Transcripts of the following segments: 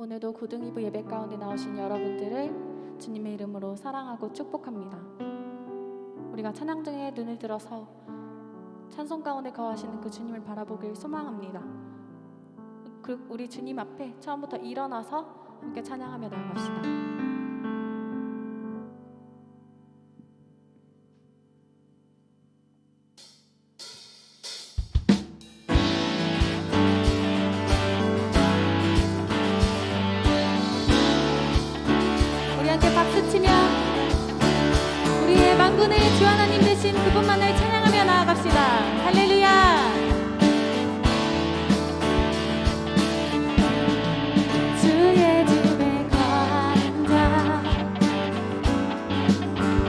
오늘도 고등이부 예배 가운데 나오신 여러분들을 주님의 이름으로 사랑하고 축복합니다. 우리가 찬양중에 눈을 들어서 찬송 가운데 거하시는 그 주님을 바라보길 소망합니다. 우리 주님 앞에 처음부터 일어나서 함께 찬양하며 나아갑시다. 박수치며 우리의 만군의 주 하나님 되신 그분만을 찬양하며 나아갑시다. 할렐루야. 주의 집에 거하는 자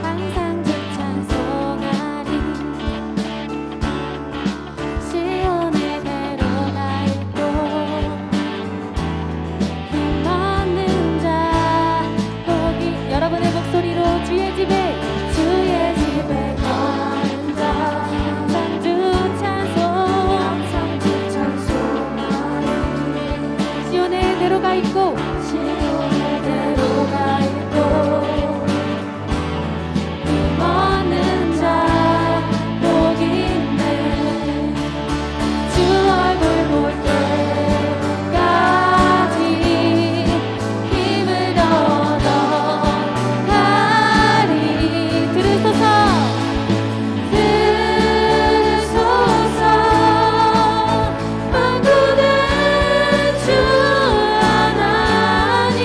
항상 주 찬송하리. 시온의 대로가 있고 힘없는 자 여러분의 목소리로 주의 집에 거하는 자 항상 주 찬송하리. 시온의 대로가 있고 힘없는 자 복 있네. 주 얼굴 볼 때까지 힘을 얻어 들으소서 만군의 주 하나님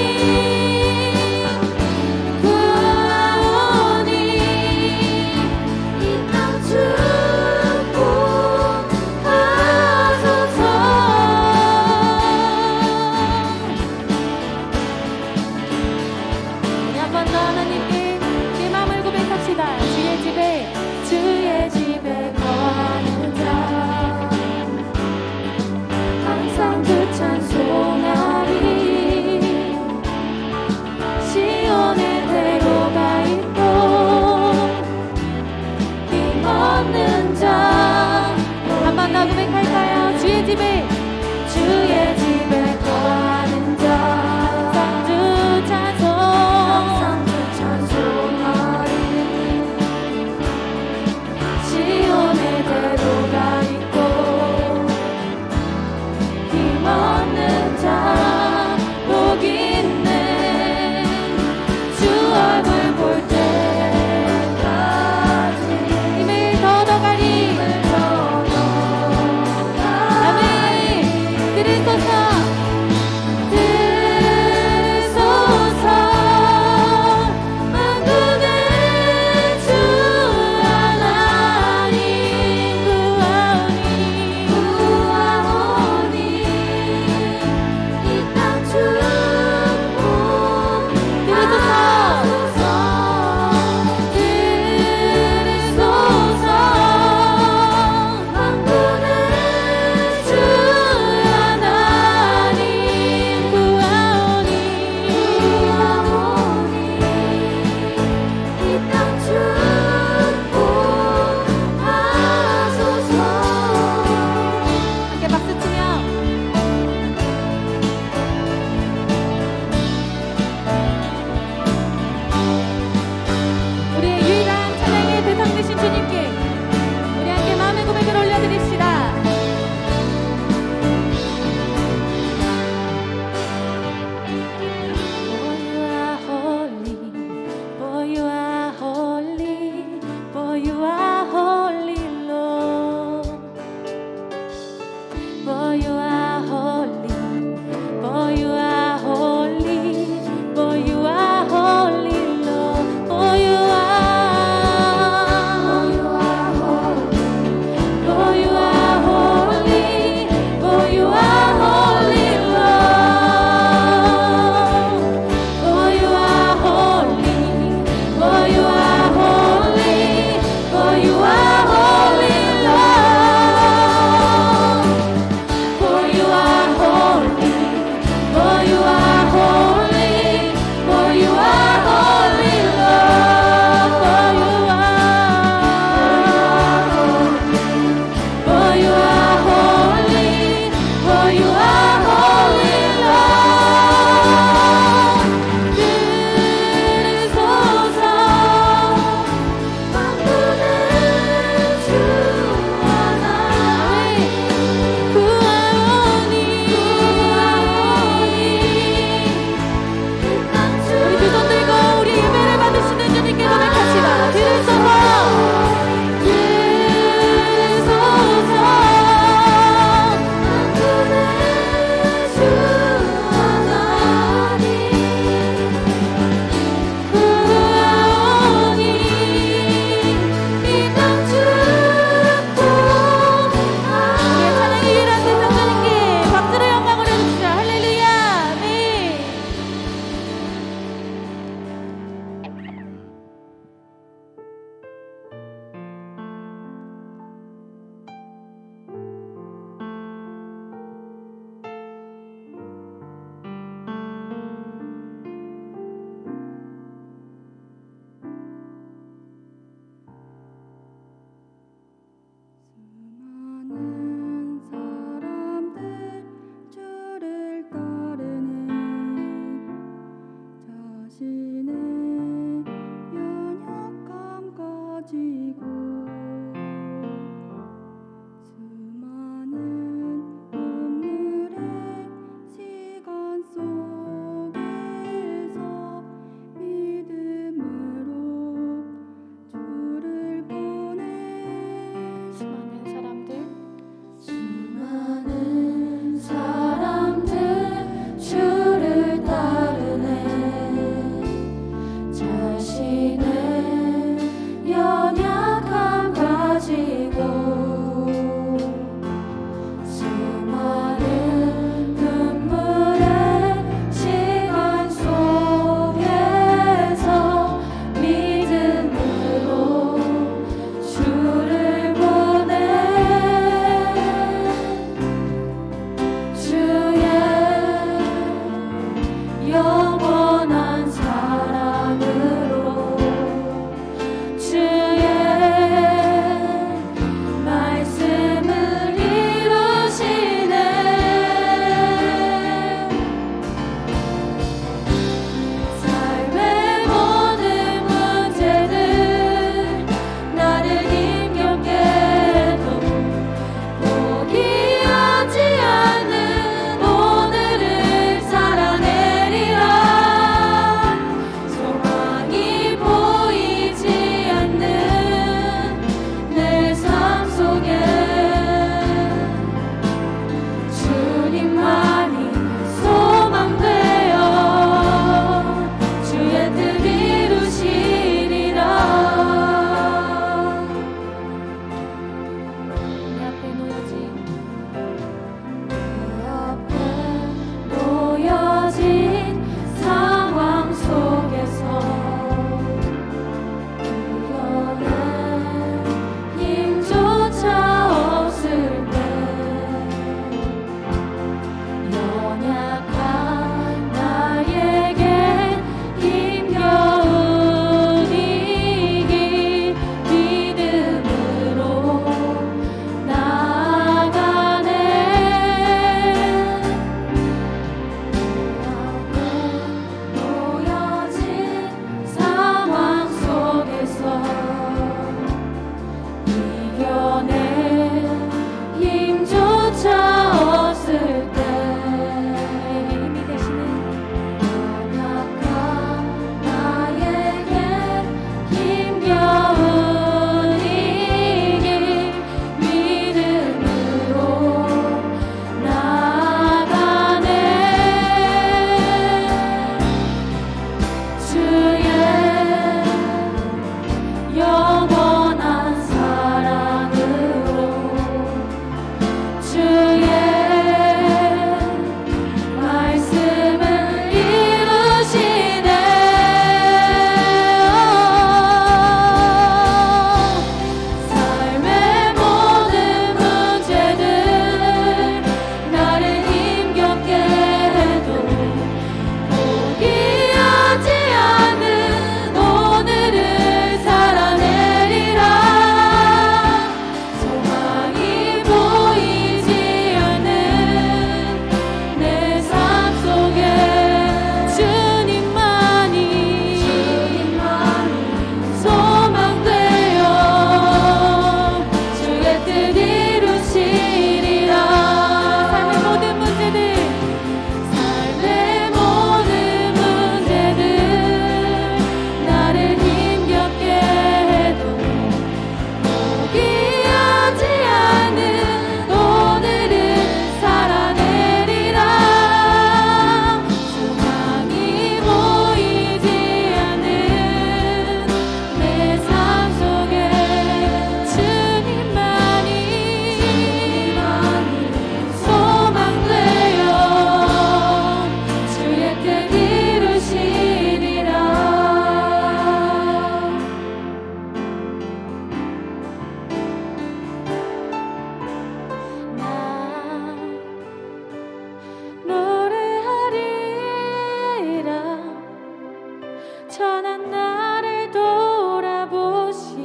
천한 나를 돌아보신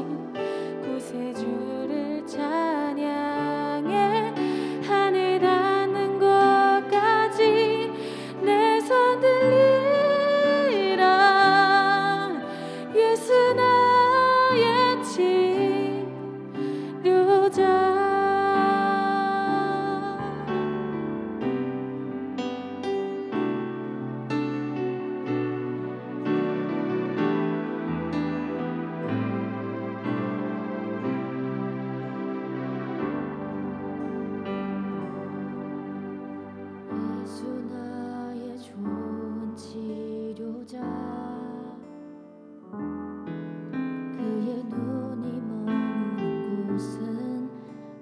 구세주를 찬양해. 하늘 닿는 곳까지 내 손 들리라. 예수 나의 치료자. 예수 나의 좋은 치료자. 그의 눈이 머무는 곳은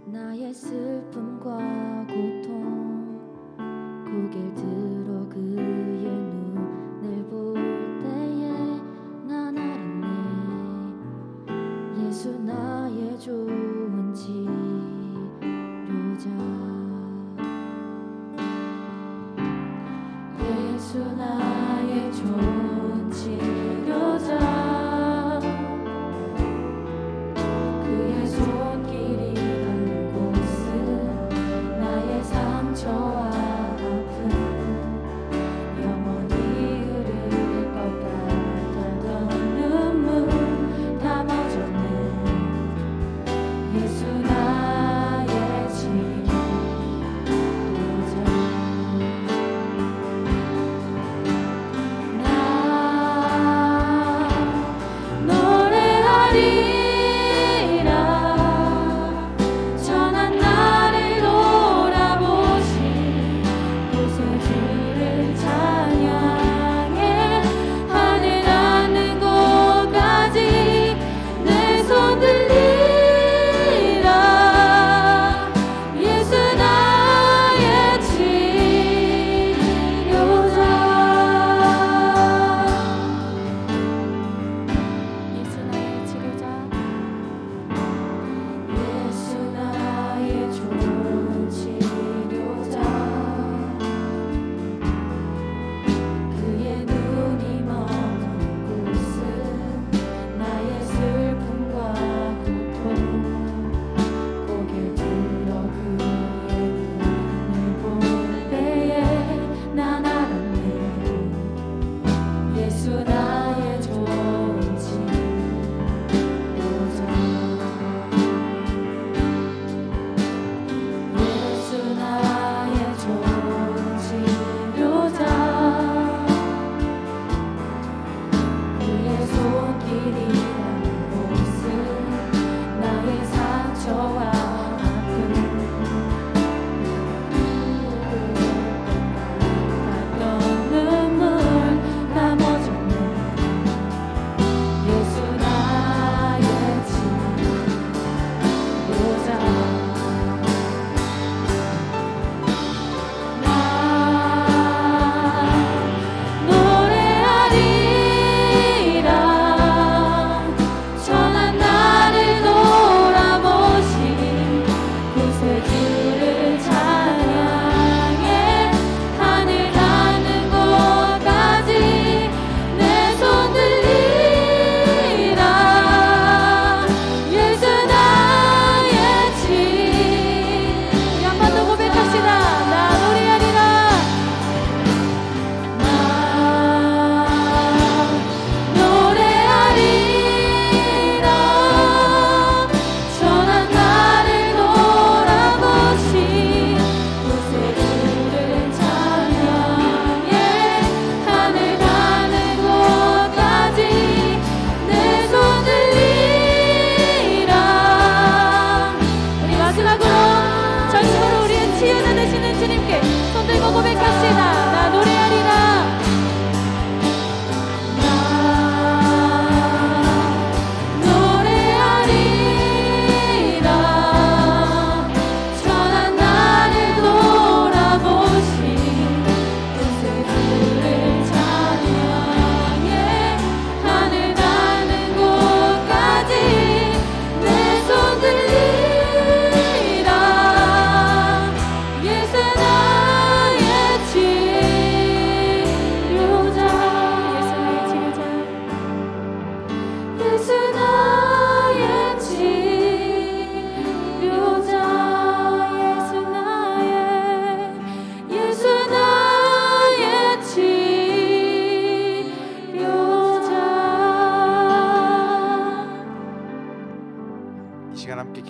나의 슬픔과 고통. 고개를 들어 그의 눈을 볼 때에 난 알았네. 예수 나의 좋은 치료자. 예수 나의 좋은 치료자. 그의 손길이 닿는 곳은 나의 상처와 아픔. 영원히 흐를 것 같았던 눈물 다 멎었네. 예수 나의 치료자. 나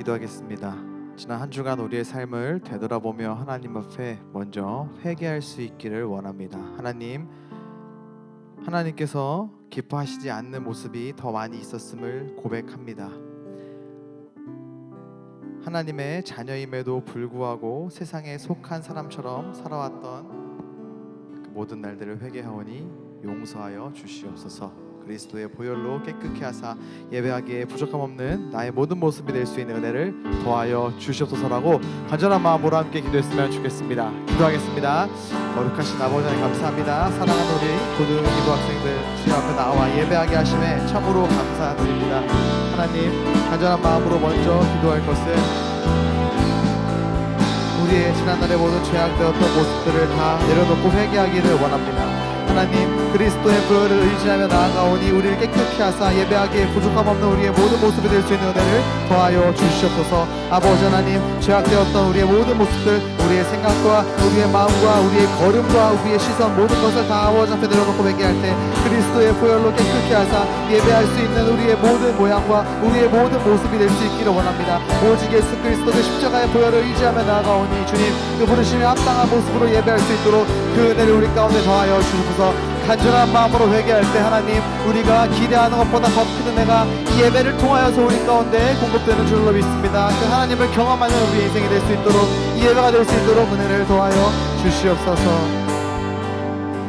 기도하겠습니다. 지난 한 주간 우리의 삶을 되돌아보며 하나님 앞에 먼저 회개할 수 있기를 원합니다. 하나님께서 기뻐하시지 않는 모습이 더 많이 있었음을 고백합니다. 하나님의 자녀임에도 불구하고 세상에 속한 사람처럼 살아왔던 그 모든 날들을 회개하오니 용서하여 주시옵소서. 그리스도의 보혈로 깨끗게 하사 예배하기에 부족함 없는 나의 모든 모습이 될 수 있는 은혜를 더하여 주시옵소서라고 간절한 마음으로 함께 기도했으면 좋겠습니다. 기도하겠습니다. 거룩하신 아버지 하나님 감사합니다. 사랑하는 우리 고등기부 학생들 주님 앞에 나와 예배하게 하심에 참으로 감사드립니다. 하나님, 간절한 마음으로 먼저 기도할 것은 우리의 지난날의 모든 죄악되었던 모습들을 다 내려놓고 회개하기를 원합니다. 하나님, 그리스도의 보혈을 의지하며 나아가오니 우리를 깨끗게 하사 예배하기에 부족함 없는 우리의 모든 모습이 될 수 있는 은혜를 더하여 주시옵소서. 아버지 하나님, 죄악되었던 우리의 모든 모습들, 우리의 생각과 우리의 마음과 우리의 걸음과 우리의 시선 모든 것을 다 아버지 앞에 내려놓고 회개할 때 그리스도의 보혈로 깨끗게 하사 예배할 수 있는 우리의 모든 모양과 우리의 모든 모습이 될 수 있기를 원합니다. 오직 예수 그리스도의 십자가의 보혈을 의지하며 나아가오니 주님, 그 부르심에 합당한 모습으로 예배할 수 있도록 그 은혜를 우리 가운데 더하여 주시옵소서. 간절한 마음으로 회개할 때 하나님, 우리가 기대하는 것보다 더 큰 은혜가 이 예배를 통하여서 우리 가운데 공급되는 줄로 믿습니다. 그 하나님을 경험하는 우리 인생이 될 수 있도록, 이 예배가 될 수 있도록 은혜를 더하여 주시옵소서.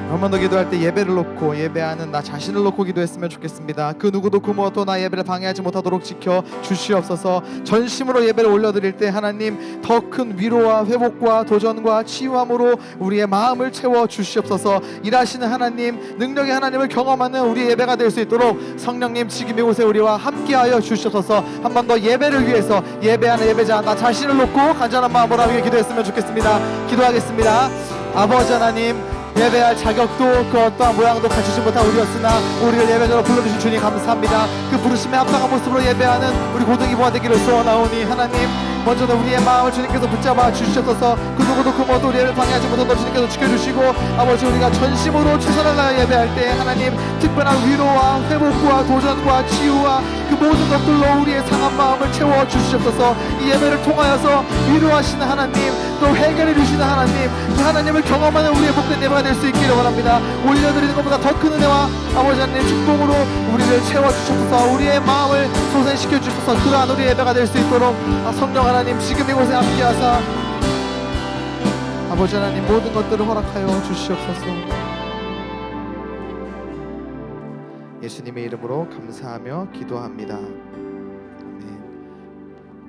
한 번 더 기도할 때 예배를 놓고 예배하는 나 자신을 놓고 기도했으면 좋겠습니다. 그 누구도 그 무엇도 나 예배를 방해하지 못하도록 지켜 주시옵소서. 전심으로 예배를 올려드릴 때 하나님, 더 큰 위로와 회복과 도전과 치유함으로 우리의 마음을 채워 주시옵소서. 일하시는 하나님, 능력의 하나님을 경험하는 우리의 예배가 될 수 있도록 성령님 지금 이곳에 우리와 함께하여 주시옵소서. 한 번 더 예배를 위해서 예배하는 예배자 나 자신을 놓고 간절한 마음으로 함께 기도했으면 좋겠습니다. 기도하겠습니다. 아버지 하나님, 예배할 자격도 그 어떠한 모양도 갖추지 못한 우리였으나 우리를 예배자로 불러주신 주님 감사합니다. 그 부르심에 합당한 모습으로 예배하는 우리 고등이부가 되기를 소원하오니 하나님, 먼저는 우리의 마음을 주님께서 붙잡아 주시옵소서. 그 누구도 그 무엇도 우리를 방해하지 못하도록 주님께서 지켜주시고 아버지, 우리가 전심으로 최선을 다해 예배할 때 하나님, 특별한 위로와 회복과 도전과 치유와 그 모든 것들로 우리의 상한 마음을 채워 주시옵소서. 이 예배를 통하여서 위로하시는 하나님, 또 해결해 주시는 하나님, 그 하나님을 경험하는 우리의 복된 예배가 될 수 있기를 원합니다. 올려드리는 것보다 더 큰 은혜와 아버지 하나님 축복으로 우리를 채워주셔서 우리의 마음을 소생시켜 주셔서 그러한 우리의 예배가 될 수 있도록 성령 하나님 지금 이곳에 함께하사 아버지 하나님 모든 것들을 허락하여 주시옵소서. 예수님의 이름으로 감사하며 기도합니다. 아멘.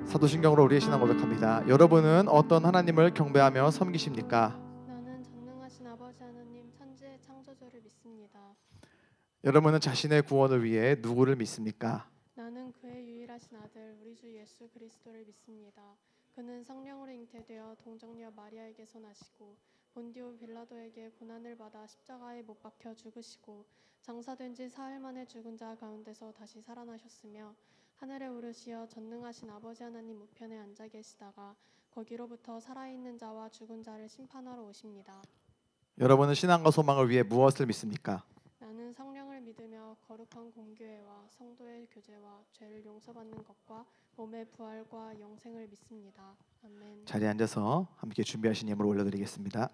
사도신경으로 우리의 신앙 고백합니다. 여러분은 어떤 하나님을 경배하며 섬기십니까? 나는 전능하신 아버지 하나님 천지의 창조주를 믿습니다. 여러분은 자신의 구원을 위해 누구를 믿습니까? 나는 그의 유일하신 아들 우리 주 예수 그리스도를 믿습니다. 그는 성령으로 잉태되어 동정녀 마리아에게서 나시고 본디오 빌라도에게 고난을 받아 십자가에 못 박혀 죽으시고 장사된 지 사흘 만에 죽은 자 가운데서 다시 살아나셨으며 하늘에 오르시어 전능하신 아버지 하나님 우편에 앉아 계시다가 거기로부터 살아있는 자와 죽은 자를 심판하러 오십니다. 여러분은 신앙과 소망을 위해 무엇을 믿습니까? 나는 성령을 믿으며 거룩한 공교회와 성도의 교제와 죄를 용서받는 것과 몸의 부활과 영생을 믿습니다. 아멘. 자리에 앉아서 함께 준비하신 예물을 올려드리겠습니다.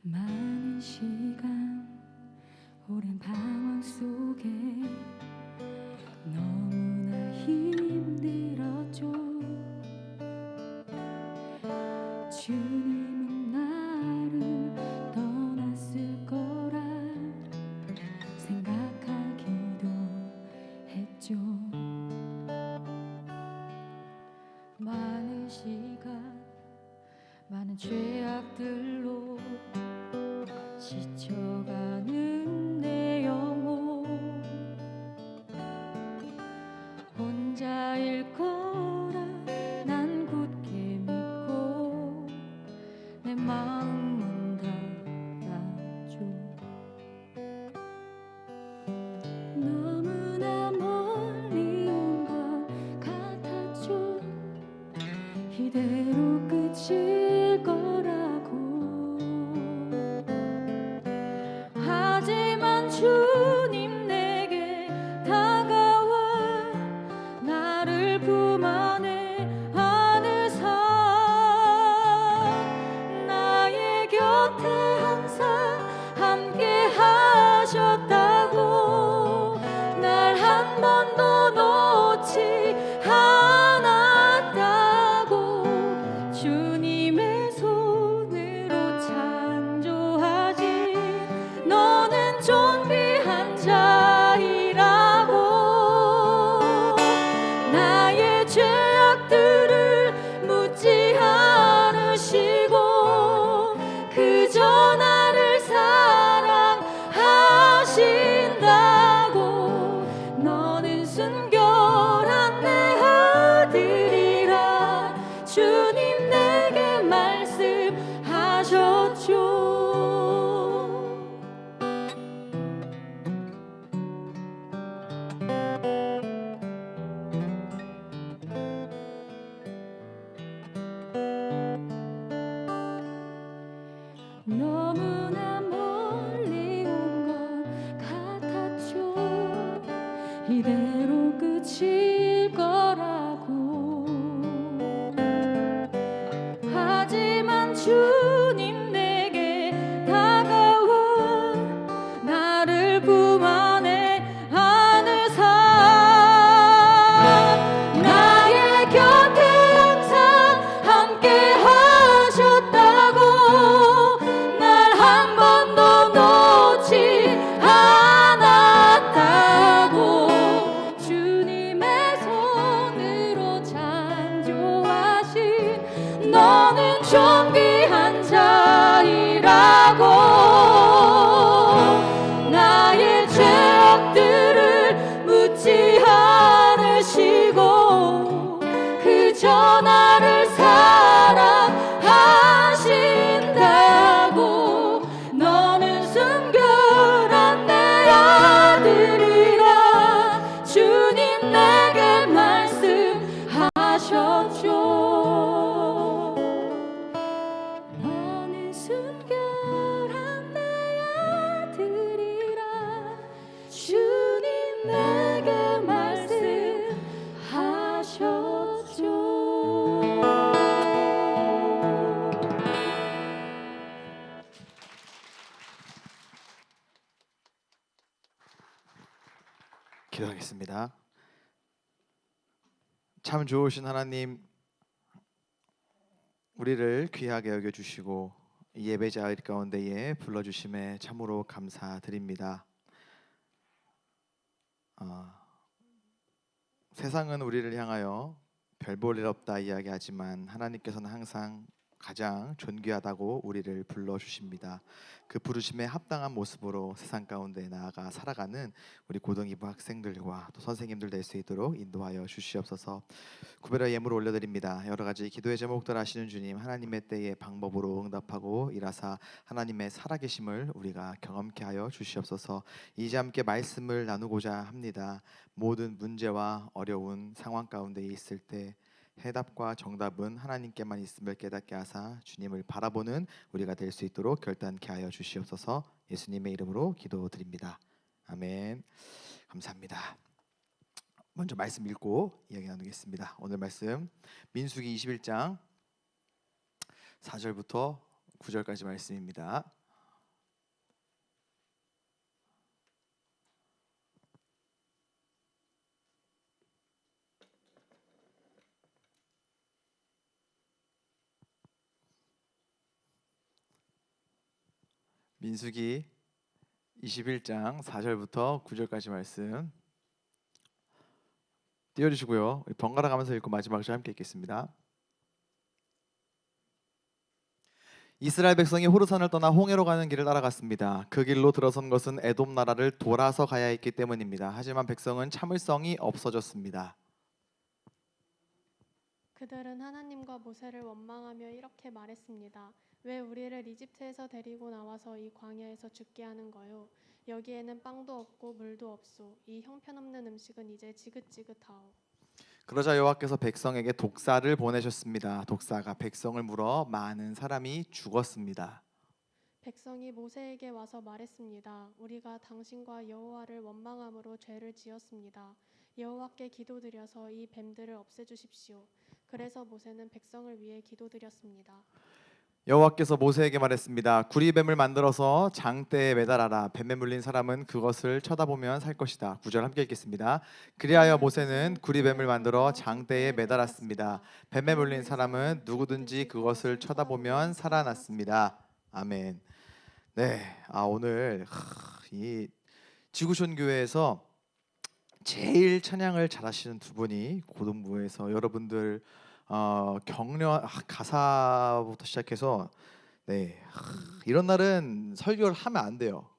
많은 시간 오랜 방황 속에 너무나 힘들었죠. 주님은 나를 떠났을 거라 생각하기도 했죠. 많은 시간 많은 죄악들로 지쳐가는 내 영혼 혼자일 거라 난 굳게 믿고 내 마음 문 주님 내게 다가와 나를 품 안에 안으사 나의 곁에 항상 함께 하셨다고 날 한 번도 놓지 않았다고 주님의 손으로 창조하신 너는 존귀한 자이라고 나의 죄악들을 묻지 않으시고 그저 나를 사랑하신다고 너는 순결한 내 아들이라 주님 내게 말씀하셨죠. 너는 순결한 내 아들이라 주님 내게 말씀하셨죠. 기도하겠습니다. 참 좋으신 하나님, 우리를 귀하게 여겨주시고 이 예배자 가운데에 불러주심에 참으로 감사드립니다. 세상은 우리를 향하여 별 볼 일 없다 이야기하지만 하나님께서는 항상 가장 존귀하다고 우리를 불러주십니다. 그 부르심에 합당한 모습으로 세상 가운데 나아가 살아가는 우리 고등이부 학생들과 또 선생님들 될 수 있도록 인도하여 주시옵소서. 구별의 예물을 올려드립니다. 여러 가지 기도의 제목들 아시는 주님, 하나님의 때에 방법으로 응답하고 일하사 하나님의 살아계심을 우리가 경험케 하여 주시옵소서. 이제 함께 말씀을 나누고자 합니다. 모든 문제와 어려운 상황 가운데 있을 때 해답과 정답은 하나님께만 있음을 깨닫게 하사 주님을 바라보는 우리가 될 수 있도록 결단케 하여 주시옵소서. 예수님의 이름으로 기도드립니다. 아멘. 감사합니다. 먼저 말씀 읽고 이야기 나누겠습니다. 오늘 말씀 민수기 21장 4절부터 9절까지 말씀입니다. 민수기 21장 4절부터 9절까지 말씀 띄워주시고요. 번갈아 가면서 읽고 마지막 절 함께 읽겠습니다. 이스라엘 백성이 호르산을 떠나 홍해로 가는 길을 따라갔습니다. 그 길로 들어선 것은 에돔 나라를 돌아서 가야 했기 때문입니다. 하지만 백성은 참을성이 없어졌습니다. 그들은 하나님과 모세를 원망하며 이렇게 말했습니다. 왜 우리를 이집트에서 데리고 나와서 이 광야에서 죽게 하는 거요? 여기에는 빵도 없고 물도 없소. 이 형편없는 음식은 이제 지긋지긋하오. 그러자 여호와께서 백성에게 독사를 보내셨습니다. 독사가 백성을 물어 많은 사람이 죽었습니다. 백성이 모세에게 와서 말했습니다. 우리가 당신과 여호와를 원망함으로 죄를 지었습니다. 여호와께 기도드려서 이 뱀들을 없애주십시오. 그래서 모세는 백성을 위해 기도드렸습니다. 여호와께서 모세에게 말했습니다. 구리뱀을 만들어서 장대에 매달아라. 뱀에 물린 사람은 그것을 쳐다보면 살 것이다. 9절 함께 읽겠습니다. 그리하여 모세는 구리뱀을 만들어 장대에 매달았습니다. 뱀에 물린 사람은 누구든지 그것을 쳐다보면 살아났습니다. 아멘. 네, 오늘 이 지구촌 교회에서 제일 찬양을 잘하시는 두 분이 고등부에서 여러분들 격려 가사부터 시작해서 이런 날은 설교를 하면 안 돼요.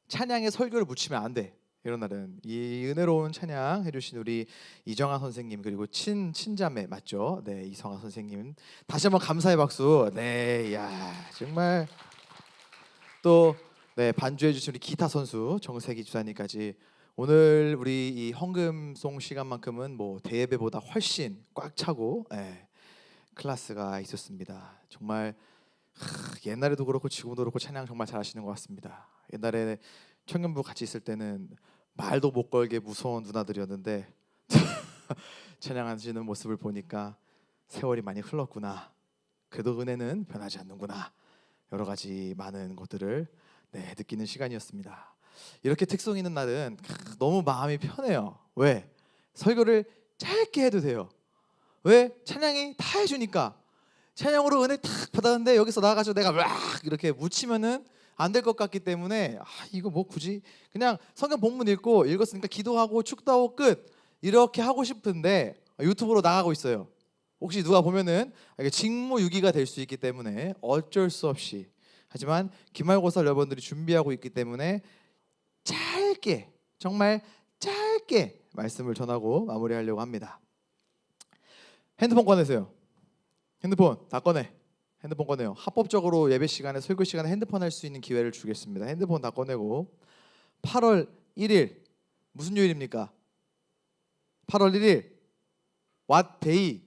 찬양에 설교를 붙이면 안 돼. 이런 날은 이 은혜로운 찬양 해주신 우리 이정아 선생님 그리고 친자매 맞죠? 네, 이성아 선생님 다시 한번 감사의 박수. 네, 야 정말 또 반주해 주신 우리 기타 선수 정세기 주사님까지. 오늘 우리 이 헌금송 시간만큼은 뭐 대예배보다 훨씬 꽉 차고 클래스가 있었습니다. 정말 옛날에도 그렇고 지금도 그렇고 찬양 정말 잘하시는 것 같습니다. 옛날에 청년부 같이 있을 때는 말도 못 걸게 무서운 누나들이었는데 찬양하시는 모습을 보니까 세월이 많이 흘렀구나 그래도 은혜는 변하지 않는구나. 여러 가지 많은 것들을 느끼는 시간이었습니다. 이렇게 특성 있는 날은 너무 마음이 편해요. 왜? 설교를 짧게 해도 돼요. 왜? 찬양이 다 해주니까. 찬양으로 은혜 탁 받았는데 여기서 나가가지고 내가 막 이렇게 묻히면은 안 될 것 같기 때문에 이거 뭐 굳이 그냥 성경 본문 읽고 읽었으니까 기도하고 축도하고 끝 이렇게 하고 싶은데 유튜브로 나가고 있어요. 혹시 누가 보면은 이게 직무유기가 될 수 있기 때문에 어쩔 수 없이, 하지만 기말고사 여러분들이 준비하고 있기 때문에 짧게, 정말 짧게 말씀을 전하고 마무리하려고 합니다. 핸드폰 꺼내세요. 핸드폰 다 꺼내. 핸드폰 꺼내요. 합법적으로 예배 시간에, 설교 시간에 핸드폰 할 수 있는 기회를 주겠습니다. 핸드폰 다 꺼내고 8월 1일 무슨 요일입니까? 8월 1일 What day?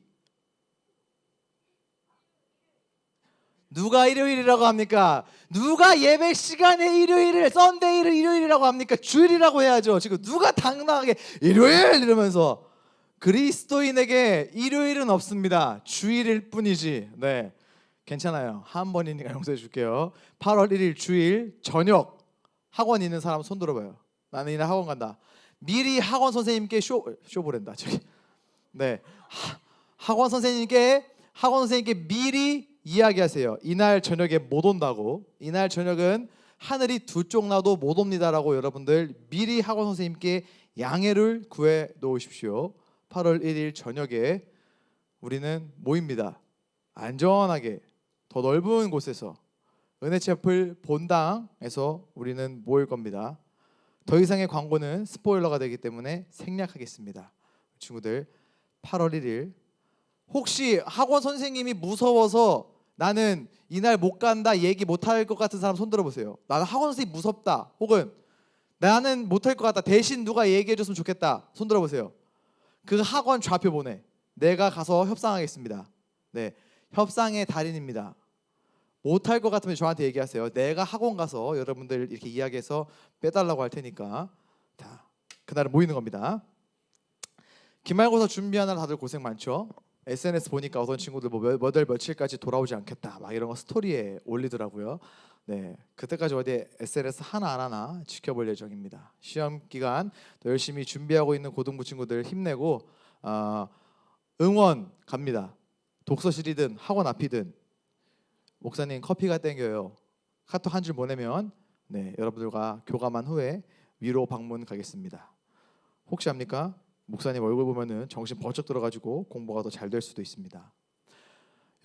누가 일요일이라고 합니까? 누가 예배 시간에 일요일을, 썬데이를 일요일이라고 합니까? 주일이라고 해야죠. 지금 누가 당당하게 일요일 이러면서. 그리스도인에게 일요일은 없습니다. 주일일 뿐이지. 네, 괜찮아요. 한 번이니까 용서해 줄게요. 8월 1일 주일 저녁 학원 있는 사람 손 들어봐요. 나는 이날 학원 간다. 미리 학원 선생님께 쇼보랜다. 저기. 네, 학원 선생님께 미리 이야기하세요. 이날 저녁에 못 온다고. 이날 저녁은 하늘이 두 쪽 나도 못 옵니다라고 여러분들 미리 학원 선생님께 양해를 구해 놓으십시오. 8월 1일 저녁에 우리는 모입니다. 안전하게 더 넓은 곳에서 은혜채플 본당에서 우리는 모일 겁니다. 더 이상의 광고는 스포일러가 되기 때문에 생략하겠습니다. 친구들, 8월 1일 혹시 학원 선생님이 무서워서 나는 이날 못 간다 얘기 못 할 것 같은 사람 손 들어보세요. 나는 학원 선생님 무섭다, 혹은 나는 못 할 것 같다, 대신 누가 얘기해 줬으면 좋겠다, 손 들어보세요. 그 학원 좌표 보내. 내가 가서 협상하겠습니다. 네, 협상의 달인입니다. 못 할 것 같으면 저한테 얘기하세요. 내가 학원 가서 여러분들 이렇게 이야기해서 빼달라고 할 테니까. 자, 그날은 모이는 겁니다. 기말고사 준비하느라 다들 고생 많죠. SNS 보니까 어떤 친구들 몇 월 며칠까지 돌아오지 않겠다 막 이런 거 스토리에 올리더라고요. 네, 그때까지 어디 SNS 하나 안 하나 지켜볼 예정입니다. 시험 기간 더 열심히 준비하고 있는 고등부 친구들 힘내고 응원 갑니다. 독서실이든 학원 앞이든. 목사님 커피가 땡겨요. 카톡 한 줄 보내면 여러분들과 교감한 후에 위로 방문 가겠습니다. 혹시 압니까? 목사님 얼굴 보면은 정신 번쩍 들어가지고 공부가 더 잘 될 수도 있습니다.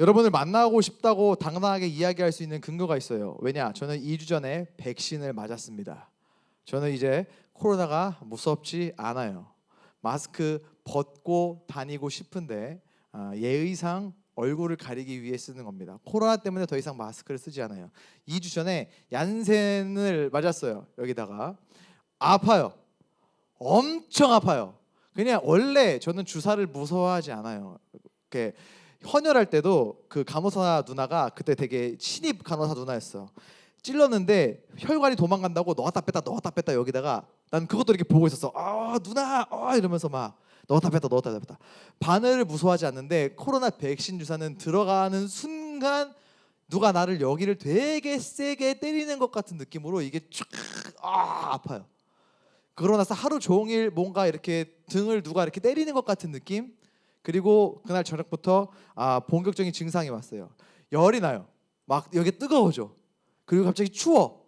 여러분을 만나고 싶다고 당당하게 이야기할 수 있는 근거가 있어요. 왜냐? 저는 2주 전에 백신을 맞았습니다. 저는 이제 코로나가 무섭지 않아요. 마스크 벗고 다니고 싶은데 예의상 얼굴을 가리기 위해 쓰는 겁니다. 코로나 때문에 더 이상 마스크를 쓰지 않아요. 2주 전에 얀센을 맞았어요. 여기다가 아파요. 엄청 아파요. 그냥 원래 저는 주사를 무서워하지 않아요. 이렇게 헌혈할 때도 그 간호사 누나가 그때 되게 신입 간호사 누나였어. 찔렀는데 혈관이 도망간다고 넣었다 뺐다 여기다가 난 그것도 이렇게 보고 있었어. 누나 이러면서 막 넣었다 뺐다. 바늘을 무서워하지 않는데 코로나 백신 주사는 들어가는 순간 누가 나를 여기를 되게 세게 때리는 것 같은 느낌으로 이게 쫙 아파요. 그러고 나서 하루 종일 뭔가 이렇게 등을 누가 이렇게 때리는 것 같은 느낌. 그리고 그날 저녁부터 본격적인 증상이 왔어요. 열이 나요. 막 여기 뜨거워져. 그리고 갑자기 추워.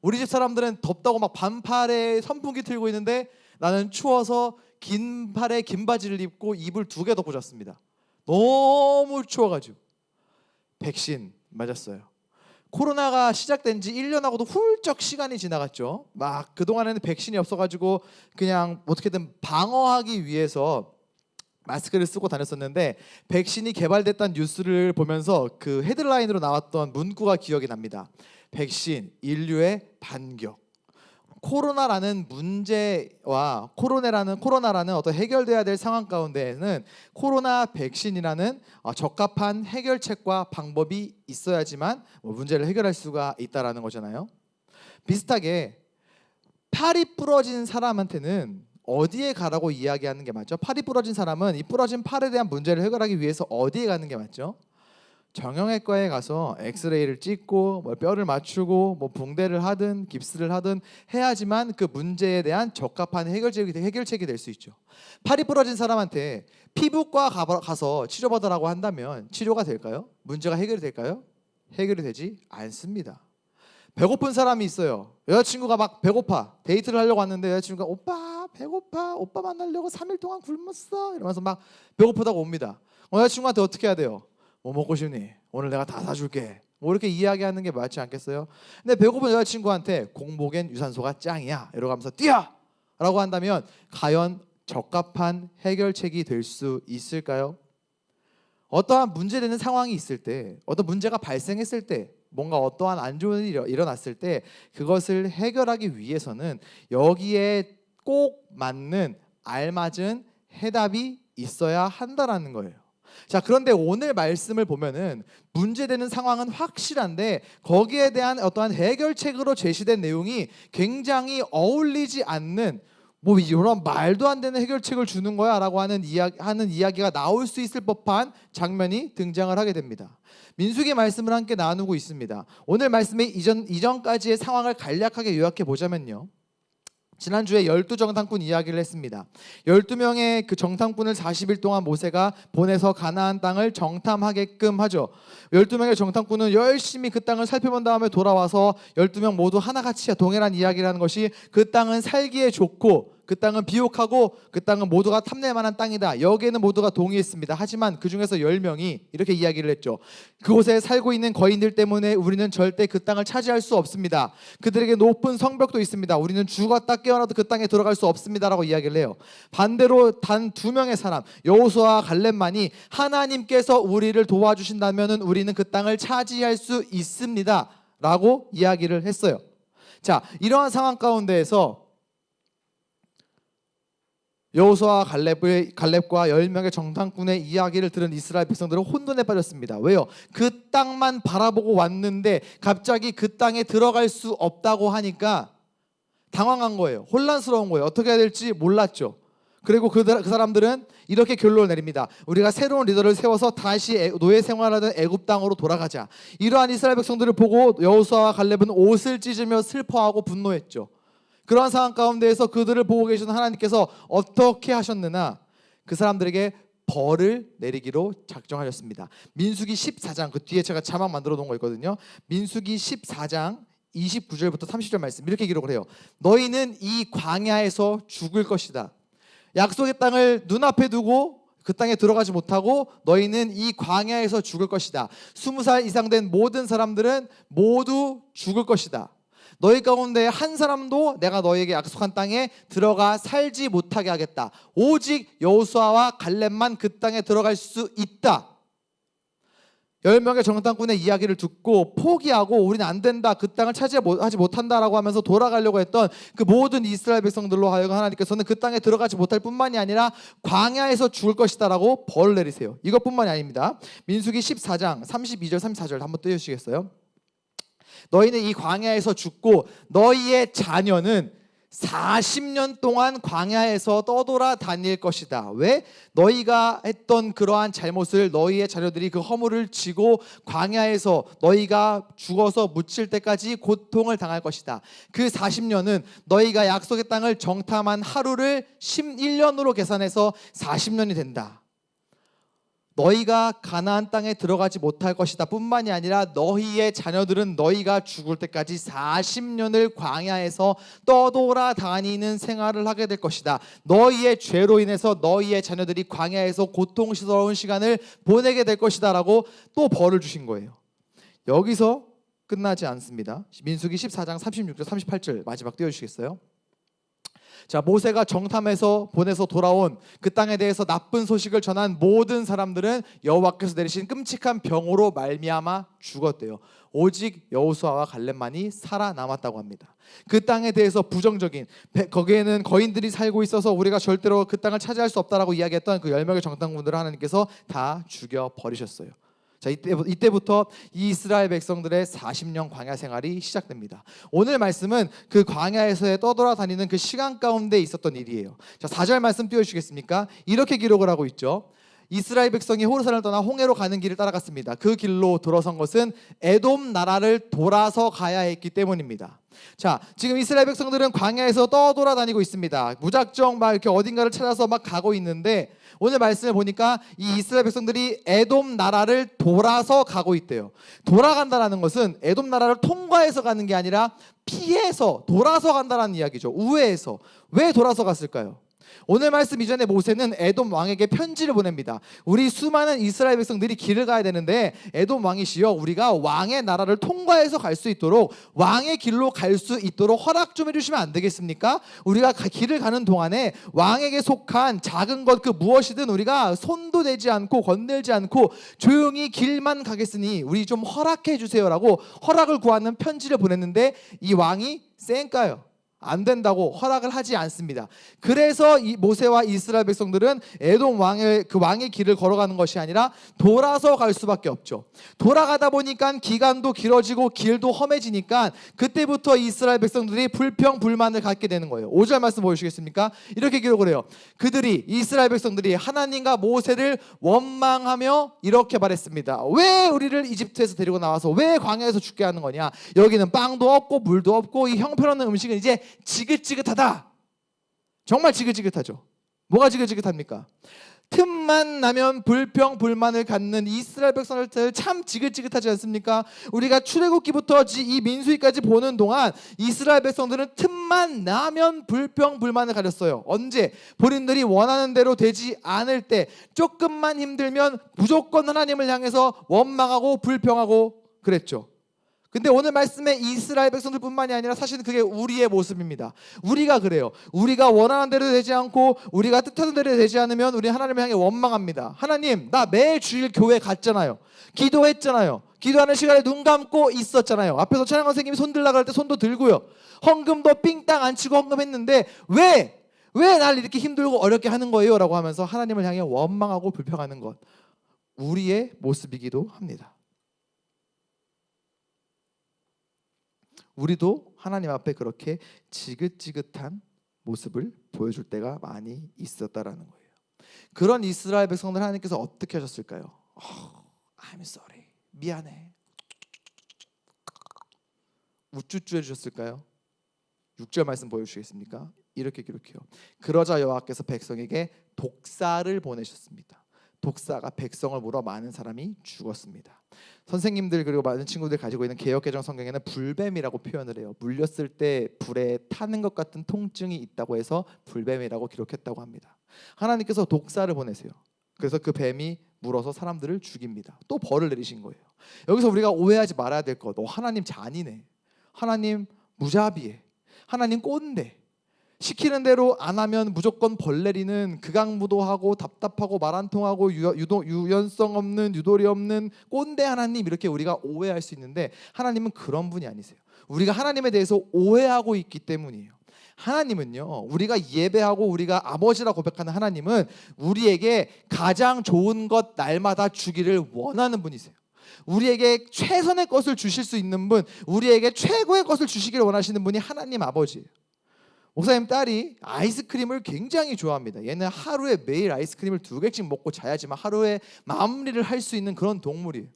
우리 집 사람들은 덥다고 막 반팔에 선풍기 틀고 있는데 나는 추워서 긴 팔에 긴 바지를 입고 이불 2개 덮고 잤습니다. 너무 추워가지고. 백신 맞았어요. 코로나가 시작된 지 1년하고도 훌쩍 시간이 지나갔죠. 막 그동안에는 백신이 없어가지고 그냥 어떻게든 방어하기 위해서 마스크를 쓰고 다녔었는데 백신이 개발됐다는 뉴스를 보면서 그 헤드라인으로 나왔던 문구가 기억이 납니다. 백신, 인류의 반격. 코로나라는 문제와 코로나라는 어떤 해결돼야 될 상황 가운데에는 코로나 백신이라는 적합한 해결책과 방법이 있어야지만 문제를 해결할 수가 있다라는 거잖아요. 비슷하게 팔이 부러진 사람한테는 어디에 가라고 이야기하는 게 맞죠? 팔이 부러진 사람은 이 부러진 팔에 대한 문제를 해결하기 위해서 어디에 가는 게 맞죠? 정형외과에 가서 엑스레이를 찍고 뭐 뼈를 맞추고 뭐 붕대를 하든 깁스를 하든 해야지만 그 문제에 대한 적합한 해결책이 될 수 있죠. 팔이 부러진 사람한테 피부과 가서 치료받으라고 한다면 치료가 될까요? 문제가 해결이 될까요? 해결이 되지 않습니다. 배고픈 사람이 있어요. 여자친구가 막 배고파. 데이트를 하려고 왔는데 여자친구가 오빠 배고파. 오빠 만나려고 3일 동안 굶었어. 이러면서 막 배고프다고 옵니다. 여자친구한테 어떻게 해야 돼요? 뭐 먹고 싶니? 오늘 내가 다 사줄게. 뭐 이렇게 이야기하는 게 맞지 않겠어요? 근데 배고픈 여자친구한테 공복엔 유산소가 짱이야 이러고 하면서 뛰어! 라고 한다면 과연 적합한 해결책이 될 수 있을까요? 어떠한 문제되는 상황이 있을 때, 어떤 문제가 발생했을 때, 뭔가 어떠한 안 좋은 일이 일어났을 때 그것을 해결하기 위해서는 여기에 꼭 맞는 알맞은 해답이 있어야 한다라는 거예요. 자, 그런데 오늘 말씀을 보면은 문제되는 상황은 확실한데 거기에 대한 어떠한 해결책으로 제시된 내용이 굉장히 어울리지 않는 뭐 이런 말도 안 되는 해결책을 주는 거야 라고 하는 이야기가 나올 수 있을 법한 장면이 등장을 하게 됩니다. 민수기 말씀을 함께 나누고 있습니다. 오늘 말씀의 이전까지의 상황을 간략하게 요약해 보자면요, 지난주에 12정탐꾼 이야기를 했습니다. 12명의 그 정탐꾼을 40일 동안 모세가 보내서 가나안 땅을 정탐하게끔 하죠. 12명의 정탐꾼은 열심히 그 땅을 살펴본 다음에 돌아와서 12명 모두 하나같이 동일한 이야기를 하는 것이 그 땅은 살기에 좋고 그 땅은 비옥하고 그 땅은 모두가 탐낼 만한 땅이다. 여기에는 모두가 동의했습니다. 하지만 그 중에서 10명이 이렇게 이야기를 했죠. 그곳에 살고 있는 거인들 때문에 우리는 절대 그 땅을 차지할 수 없습니다. 그들에게 높은 성벽도 있습니다. 우리는 죽었다 깨어나도 그 땅에 들어갈 수 없습니다라고 이야기를 해요. 반대로 단 2명의 사람 여호수아와 갈렙만이 하나님께서 우리를 도와주신다면 우리는 그 땅을 차지할 수 있습니다 라고 이야기를 했어요. 자, 이러한 상황 가운데에서 여호수아와 갈렙과 10명의 정탐꾼의 이야기를 들은 이스라엘 백성들은 혼돈에 빠졌습니다. 왜요? 그 땅만 바라보고 왔는데 갑자기 그 땅에 들어갈 수 없다고 하니까 당황한 거예요. 혼란스러운 거예요. 어떻게 해야 될지 몰랐죠. 그리고 그 사람들은 이렇게 결론을 내립니다. 우리가 새로운 리더를 세워서 다시 노예 생활하던 애굽 땅으로 돌아가자. 이러한 이스라엘 백성들을 보고 여호수아와 갈렙은 옷을 찢으며 슬퍼하고 분노했죠. 그러한 상황 가운데에서 그들을 보고 계시는 하나님께서 어떻게 하셨느냐, 그 사람들에게 벌을 내리기로 작정하셨습니다. 민수기 14장, 그 뒤에 제가 자막 만들어 놓은 거 있거든요. 민수기 14장 29절부터 30절 말씀 이렇게 기록을 해요. 너희는 이 광야에서 죽을 것이다. 약속의 땅을 눈앞에 두고 그 땅에 들어가지 못하고 너희는 이 광야에서 죽을 것이다. 20살 이상 된 모든 사람들은 모두 죽을 것이다. 너희 가운데 한 사람도 내가 너희에게 약속한 땅에 들어가 살지 못하게 하겠다. 오직 여호수아와 갈렙만 그 땅에 들어갈 수 있다. 10명의 정탐꾼의 이야기를 듣고 포기하고 우리는 안 된다, 그 땅을 차지하지 못한다라고 하면서 돌아가려고 했던 그 모든 이스라엘 백성들로 하여금 하나님께서는 그 땅에 들어가지 못할 뿐만이 아니라 광야에서 죽을 것이다 라고 벌을 내리세요. 이것뿐만이 아닙니다. 민수기 14장 32절 34절 한번 띄워주시겠어요? 너희는 이 광야에서 죽고 너희의 자녀는 40년 동안 광야에서 떠돌아 다닐 것이다. 왜? 너희가 했던 그러한 잘못을 너희의 자녀들이 그 허물을 지고 광야에서 너희가 죽어서 묻힐 때까지 고통을 당할 것이다. 그 40년은 너희가 약속의 땅을 정탐한 하루를 11년으로 계산해서 40년이 된다. 너희가 가나안 땅에 들어가지 못할 것이다 뿐만이 아니라 너희의 자녀들은 너희가 죽을 때까지 40년을 광야에서 떠돌아 다니는 생활을 하게 될 것이다. 너희의 죄로 인해서 너희의 자녀들이 광야에서 고통스러운 시간을 보내게 될 것이다 라고 또 벌을 주신 거예요. 여기서 끝나지 않습니다. 민수기 14장 36절 38절 마지막 띄워주시겠어요? 자, 모세가 정탐에서 보내서 돌아온 그 땅에 대해서 나쁜 소식을 전한 모든 사람들은 여호와께서 내리신 끔찍한 병으로 말미암아 죽었대요. 오직 여호수아와 갈렙만이 살아남았다고 합니다. 그 땅에 대해서 부정적인, 거기에는 거인들이 살고 있어서 우리가 절대로 그 땅을 차지할 수 없다라고 이야기했던 그 10명의 정탐꾼들을 하나님께서 다 죽여버리셨어요. 자, 이때부터 이 이스라엘 백성들의 40년 광야 생활이 시작됩니다. 오늘 말씀은 그 광야에서의 떠돌아다니는 그 시간 가운데 있었던 일이에요. 자, 4절 말씀 띄워주시겠습니까? 이렇게 기록을 하고 있죠. 이스라엘 백성이 호르산을 떠나 홍해로 가는 길을 따라갔습니다. 그 길로 들어선 것은 에돔 나라를 돌아서 가야 했기 때문입니다. 자, 지금 이스라엘 백성들은 광야에서 떠돌아다니고 있습니다. 무작정 막 이렇게 어딘가를 찾아서 막 가고 있는데 오늘 말씀을 보니까 이 이스라엘 백성들이 에돔 나라를 돌아서 가고 있대요. 돌아간다라는 것은 에돔 나라를 통과해서 가는 게 아니라 피해서 돌아서 간다라는 이야기죠. 우회해서. 왜 돌아서 갔을까요? 오늘 말씀 이전에 모세는 에돔 왕에게 편지를 보냅니다. 우리 수많은 이스라엘 백성들이 길을 가야 되는데 에돔 왕이시여, 우리가 왕의 나라를 통과해서 갈 수 있도록 왕의 길로 갈 수 있도록 허락 좀 해주시면 안 되겠습니까? 우리가 길을 가는 동안에 왕에게 속한 작은 것 그 무엇이든 우리가 손도 대지 않고 건들지 않고 조용히 길만 가겠으니 우리 좀 허락해 주세요라고 허락을 구하는 편지를 보냈는데 이 왕이 쌩까요. 안 된다고 허락을 하지 않습니다. 그래서 이 모세와 이스라엘 백성들은 에돔 왕의 길을 걸어가는 것이 아니라 돌아서 갈 수밖에 없죠. 돌아가다 보니까 기간도 길어지고 길도 험해지니까 그때부터 이스라엘 백성들이 불평불만을 갖게 되는 거예요. 5절 말씀 보여주시겠습니까? 이렇게 기록을 해요. 그들이 이스라엘 백성들이 하나님과 모세를 원망하며 이렇게 말했습니다. 왜 우리를 이집트에서 데리고 나와서 왜 광야에서 죽게 하는 거냐? 여기는 빵도 없고 물도 없고 이 형편없는 음식은 이제 지긋지긋하다. 정말 지긋지긋하죠. 뭐가 지긋지긋합니까? 틈만 나면 불평불만을 갖는 이스라엘 백성들 참 지긋지긋하지 않습니까? 우리가 출애굽기부터 이 민수기까지 보는 동안 이스라엘 백성들은 틈만 나면 불평불만을 가졌어요. 언제? 본인들이 원하는 대로 되지 않을 때, 조금만 힘들면 무조건 하나님을 향해서 원망하고 불평하고 그랬죠. 근데 오늘 말씀에 이스라엘 백성들뿐만이 아니라 사실은 그게 우리의 모습입니다. 우리가 그래요. 우리가 원하는 대로 되지 않고 우리가 뜻하는 대로 되지 않으면 우리 하나님을 향해 원망합니다. 하나님, 나 매주일 교회 갔잖아요. 기도했잖아요. 기도하는 시간에 눈 감고 있었잖아요. 앞에서 찬양 선생님이 손 들라 그럴 때 손도 들고요. 헌금도 삥땅 안 치고 헌금했는데 왜 날 이렇게 힘들고 어렵게 하는 거예요? 라고 하면서 하나님을 향해 원망하고 불평하는 것, 우리의 모습이기도 합니다. 우리도 하나님 앞에 그렇게 지긋지긋한 모습을 보여줄 때가 많이 있었다라는 거예요. 그런 이스라엘 백성들 하나님께서 어떻게 하셨을까요? I'm sorry, 미안해, 우쭈쭈 해주셨을까요? 6절 말씀 보여주시겠습니까? 이렇게 기록해요. 그러자 여호와께서 백성에게 독사를 보내셨습니다. 독사가 백성을 물어 많은 사람이 죽었습니다. 선생님들 그리고 많은 친구들 가지고 있는 개역개정 성경에는 불뱀이라고 표현을 해요. 물렸을 때 불에 타는 것 같은 통증이 있다고 해서 불뱀이라고 기록했다고 합니다. 하나님께서 독사를 보내세요. 그래서 그 뱀이 물어서 사람들을 죽입니다. 또 벌을 내리신 거예요. 여기서 우리가 오해하지 말아야 될 것, 하나님 잔인해, 하나님 무자비해, 하나님 꼰대, 시키는 대로 안 하면 무조건 벌 내리는 극악무도하고 답답하고 말 안 통하고 유연성 없는, 유도리 없는 꼰대 하나님, 이렇게 우리가 오해할 수 있는데 하나님은 그런 분이 아니세요. 우리가 하나님에 대해서 오해하고 있기 때문이에요. 하나님은요, 우리가 예배하고 우리가 아버지라 고백하는 하나님은 우리에게 가장 좋은 것 날마다 주기를 원하는 분이세요. 우리에게 최선의 것을 주실 수 있는 분, 우리에게 최고의 것을 주시기를 원하시는 분이 하나님 아버지예요. 목사님 딸이 아이스크림을 굉장히 좋아합니다. 얘는 하루에 매일 아이스크림을 2개씩 먹고 자야지만 하루에 마무리를 할 수 있는 그런 동물이에요.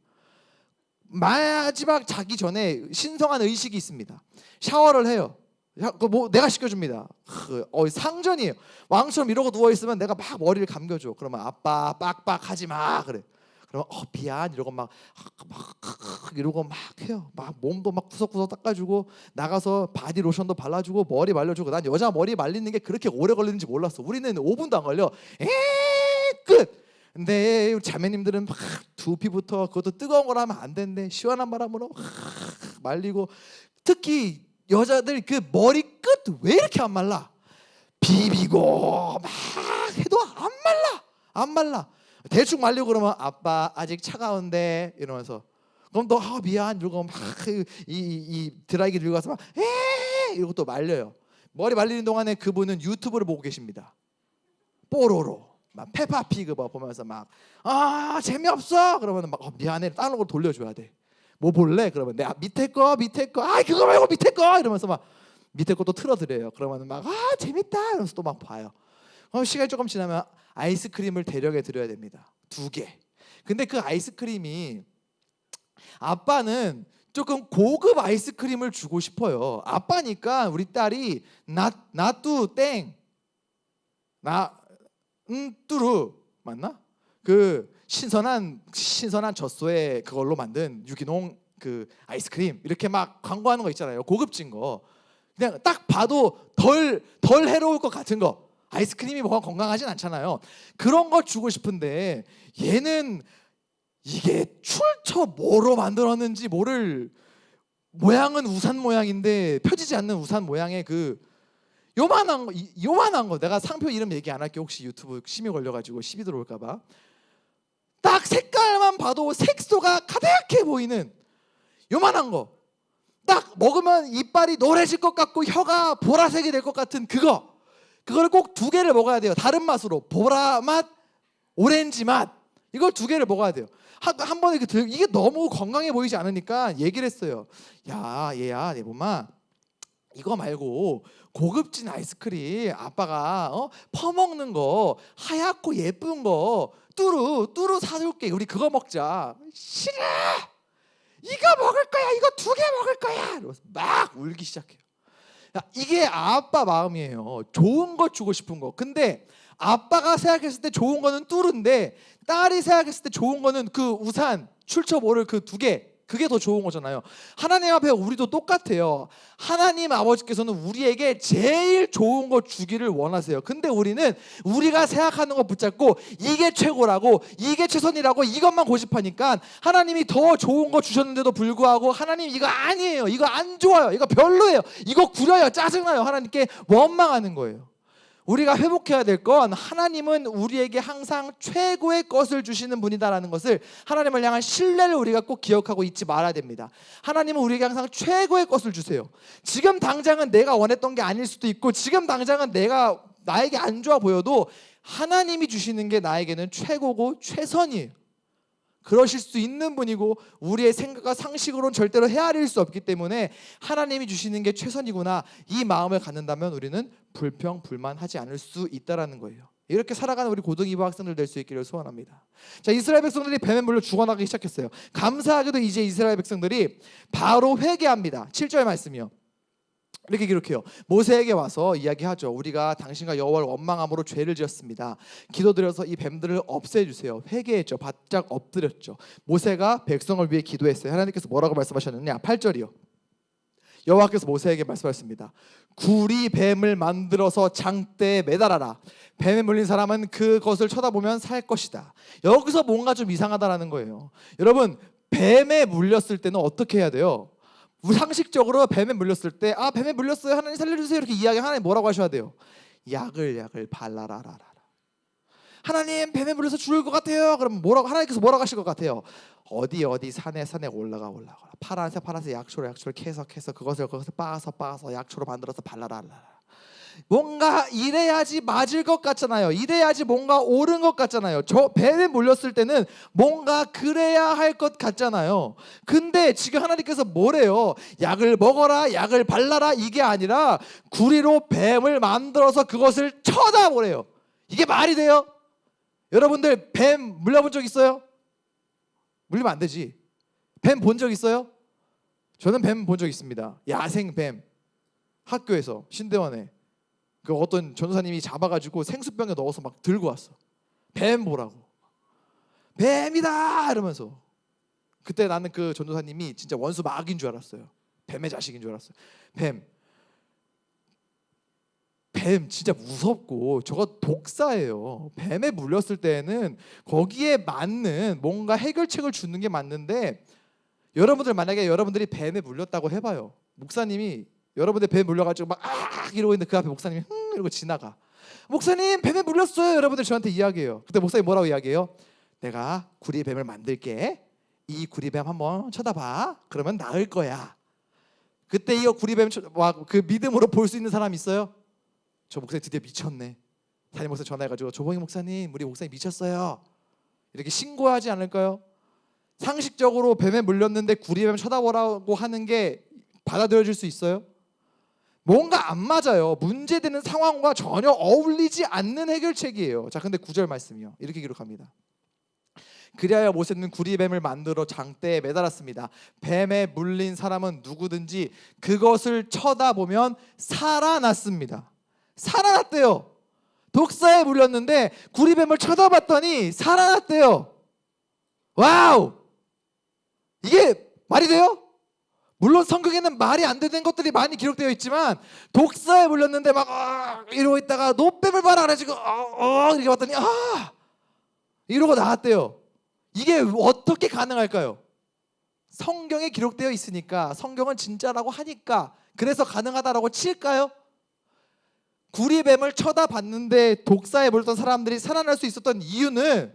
마지막 자기 전에 신성한 의식이 있습니다. 샤워를 해요. 내가 시켜줍니다. 상전이에요. 왕처럼 이러고 누워있으면 내가 막 머리를 감겨줘. 그러면 아빠 빡빡하지 마 그래. 그러면 미안 이러고 막 해요. 막 몸도 막 구석구석 닦아주고 나가서 바디 로션도 발라주고 머리 말려주고. 난 여자 머리 말리는 게 그렇게 오래 걸리는지 몰랐어. 우리는 5분도 안 걸려. 끝. 근데 자매님들은 막 두피부터 그것도 뜨거운 거라 하면 안 된대. 시원한 바람으로 말리고. 특히 여자들 그 머리 끝 왜 이렇게 안 말라? 비비고 막 해도 안 말라. 대충 말리고 그러면 아빠 아직 차가운데 이러면서, 그럼 또 미안 이러고 막 이 드라이기 들고 가서 막 이러고 또 말려요. 머리 말리는 동안에 그분은 유튜브를 보고 계십니다. 뽀로로 막 페파피그 보면서 막 재미없어 그러면 막 미안해 다른 걸 돌려줘야 돼. 뭐 볼래? 그러면 내가 밑에 거 그거 말고 밑에 거 이러면서 막 밑에 것도 틀어드려요. 그러면 막 재밌다 이러면서 또 막 봐요. 시간이 조금 지나면 아이스크림을 대령해 드려야 됩니다. 2개. 근데 그 아이스크림이 아빠는 조금 고급 아이스크림을 주고 싶어요. 아빠니까 우리 딸이 나뚜 땡 뚜루 맞나? 그 신선한 젖소에 그걸로 만든 유기농 그 아이스크림 이렇게 막 광고하는 거 있잖아요. 고급진 거. 그냥 딱 봐도 덜 해로울 것 같은 거. 아이스크림이 뭐가 건강하진 않잖아요. 그런 거 주고 싶은데 얘는 이게 출처 뭐로 만들었는지 모를 모양은 우산 모양인데 펴지지 않는 우산 모양의 그 요만한 거 내가 상표 이름 얘기 안 할게. 혹시 유튜브 심의 걸려가지고 시비 들어올까봐. 딱 색깔만 봐도 색소가 가득해 보이는 요만한 거. 딱 먹으면 이빨이 노래질 것 같고 혀가 보라색이 될 것 같은 그거를 꼭 2개를 먹어야 돼요. 다른 맛으로 보라 맛, 오렌지 맛 이걸 2개를 먹어야 돼요. 한 번에 이게 너무 건강해 보이지 않으니까 얘기를 했어요. 야 얘야 내 봄아 이거 말고 고급진 아이스크림 아빠가 퍼먹는 거 하얗고 예쁜 거 뚜루 사줄게. 우리 그거 먹자. 싫어. 이거 먹을 거야. 이거 2개 먹을 거야. 이러면서 막 울기 시작해요. 야, 이게 아빠 마음이에요. 좋은 거 주고 싶은 거. 근데 아빠가 생각했을 때 좋은 거는 뚜루인데 딸이 생각했을 때 좋은 거는 그 우산 출처 모를 그 2개. 그게 더 좋은 거잖아요. 하나님 앞에 우리도 똑같아요. 하나님 아버지께서는 우리에게 제일 좋은 거 주기를 원하세요. 근데 우리는 우리가 생각하는 거 붙잡고 이게 최고라고 이게 최선이라고 이것만 고집하니까 하나님이 더 좋은 거 주셨는데도 불구하고 하나님 이거 아니에요. 이거 안 좋아요. 이거 별로예요. 이거 구려요. 짜증나요. 하나님께 원망하는 거예요. 우리가 회복해야 될 건 하나님은 우리에게 항상 최고의 것을 주시는 분이다라는 것을 하나님을 향한 신뢰를 우리가 꼭 기억하고 잊지 말아야 됩니다. 하나님은 우리에게 항상 최고의 것을 주세요. 지금 당장은 내가 원했던 게 아닐 수도 있고 지금 당장은 나에게 안 좋아 보여도 하나님이 주시는 게 나에게는 최고고 최선이에요. 그러실 수 있는 분이고 우리의 생각과 상식으로는 절대로 헤아릴 수 없기 때문에 하나님이 주시는 게 최선이구나 이 마음을 갖는다면 우리는 불평불만하지 않을 수 있다라는 거예요. 이렇게 살아가는 우리 고등이부 학생들 될 수 있기를 소원합니다. 자, 이스라엘 백성들이 뱀에 물려 죽어나가기 시작했어요. 감사하게도 이제 이스라엘 백성들이 바로 회개합니다. 7절 말씀이요. 이렇게 기록해요. 모세에게 와서 이야기하죠. 우리가 당신과 여호와를 원망함으로 죄를 지었습니다. 기도드려서 이 뱀들을 없애주세요. 회개했죠. 바짝 엎드렸죠. 모세가 백성을 위해 기도했어요. 하나님께서 뭐라고 말씀하셨느냐? 8절이요. 여호와께서 모세에게 말씀하셨습니다. 구리 뱀을 만들어서 장대에 매달아라. 뱀에 물린 사람은 그것을 쳐다보면 살 것이다. 여기서 뭔가 좀 이상하다라는 거예요. 여러분, 뱀에 물렸을 때는 어떻게 해야 돼요? 상식적으로 뱀에 물렸을 때 뱀에 물렸어요. 하나님 살려주세요. 이렇게 이야기 하나님 뭐라고 하셔야 돼요? 약을 발라라. 하나님 뱀에 물려서 죽을 것 같아요. 그럼 하나님께서 뭐라고 하실 것 같아요? 어디 산에 올라가 파란색 약초로 캐서 그것을 빻아서 약초로 만들어서 발라라. 뭔가 이래야지 맞을 것 같잖아요. 이래야지 뭔가 옳은 것 같잖아요. 저 뱀에 물렸을 때는 뭔가 그래야 할 것 같잖아요. 근데 지금 하나님께서 뭐래요? 약을 먹어라, 약을 발라라 이게 아니라 구리로 뱀을 만들어서 그것을 쳐다보래요. 이게 말이 돼요? 여러분들 뱀 물려본 적 있어요? 물리면 안 되지. 뱀 본 적 있어요? 저는 뱀 본 적 있습니다. 야생 뱀. 학교에서 신대원에 그 어떤 전도사님이 잡아가지고 생수병에 넣어서 막 들고 왔어. 뱀 보라고. 뱀이다 이러면서. 그때 나는 그 전도사님이 진짜 원수 마귀인 줄 알았어요. 뱀의 자식인 줄 알았어요. 뱀 진짜 무섭고 저거 독사예요. 뱀에 물렸을 때는 거기에 맞는 뭔가 해결책을 주는 게 맞는데 여러분들 만약에 여러분들이 뱀에 물렸다고 해봐요. 목사님이 여러분들 뱀에 물려가지고 막 이러고 있는데 그 앞에 목사님이 이러고 지나가. 목사님 뱀에 물렸어요. 여러분들 저한테 이야기해요. 그때 목사님 뭐라고 이야기해요? 내가 구리 뱀을 만들게. 이 구리 뱀 한번 쳐다봐. 그러면 나을 거야. 그때 이거 구리 뱀 그 믿음으로 볼 수 있는 사람 있어요? 저 목사님 드디어 미쳤네. 담임 목사 전화해가지고 조봉희 목사님 우리 목사님 미쳤어요. 이렇게 신고하지 않을까요? 상식적으로 뱀에 물렸는데 구리 뱀 쳐다보라고 하는 게 받아들여질 수 있어요? 뭔가 안 맞아요. 문제되는 상황과 전혀 어울리지 않는 해결책이에요. 자, 근데 9절 말씀이요. 이렇게 기록합니다. 그리하여 모세는 구리뱀을 만들어 장대에 매달았습니다. 뱀에 물린 사람은 누구든지 그것을 쳐다보면 살아났습니다. 살아났대요. 독사에 물렸는데 구리뱀을 쳐다봤더니 살아났대요. 와우! 이게 말이 돼요? 물론 성경에는 말이 안 되는 것들이 많이 기록되어 있지만 독사에 물렸는데 막 이러고 있다가 노뱀을 봐라 그래가지고 이렇게 봤더니 이러고 나왔대요. 이게 어떻게 가능할까요? 성경에 기록되어 있으니까, 성경은 진짜라고 하니까 그래서 가능하다라고 칠까요? 구리뱀을 쳐다봤는데 독사에 물렸던 사람들이 살아날 수 있었던 이유는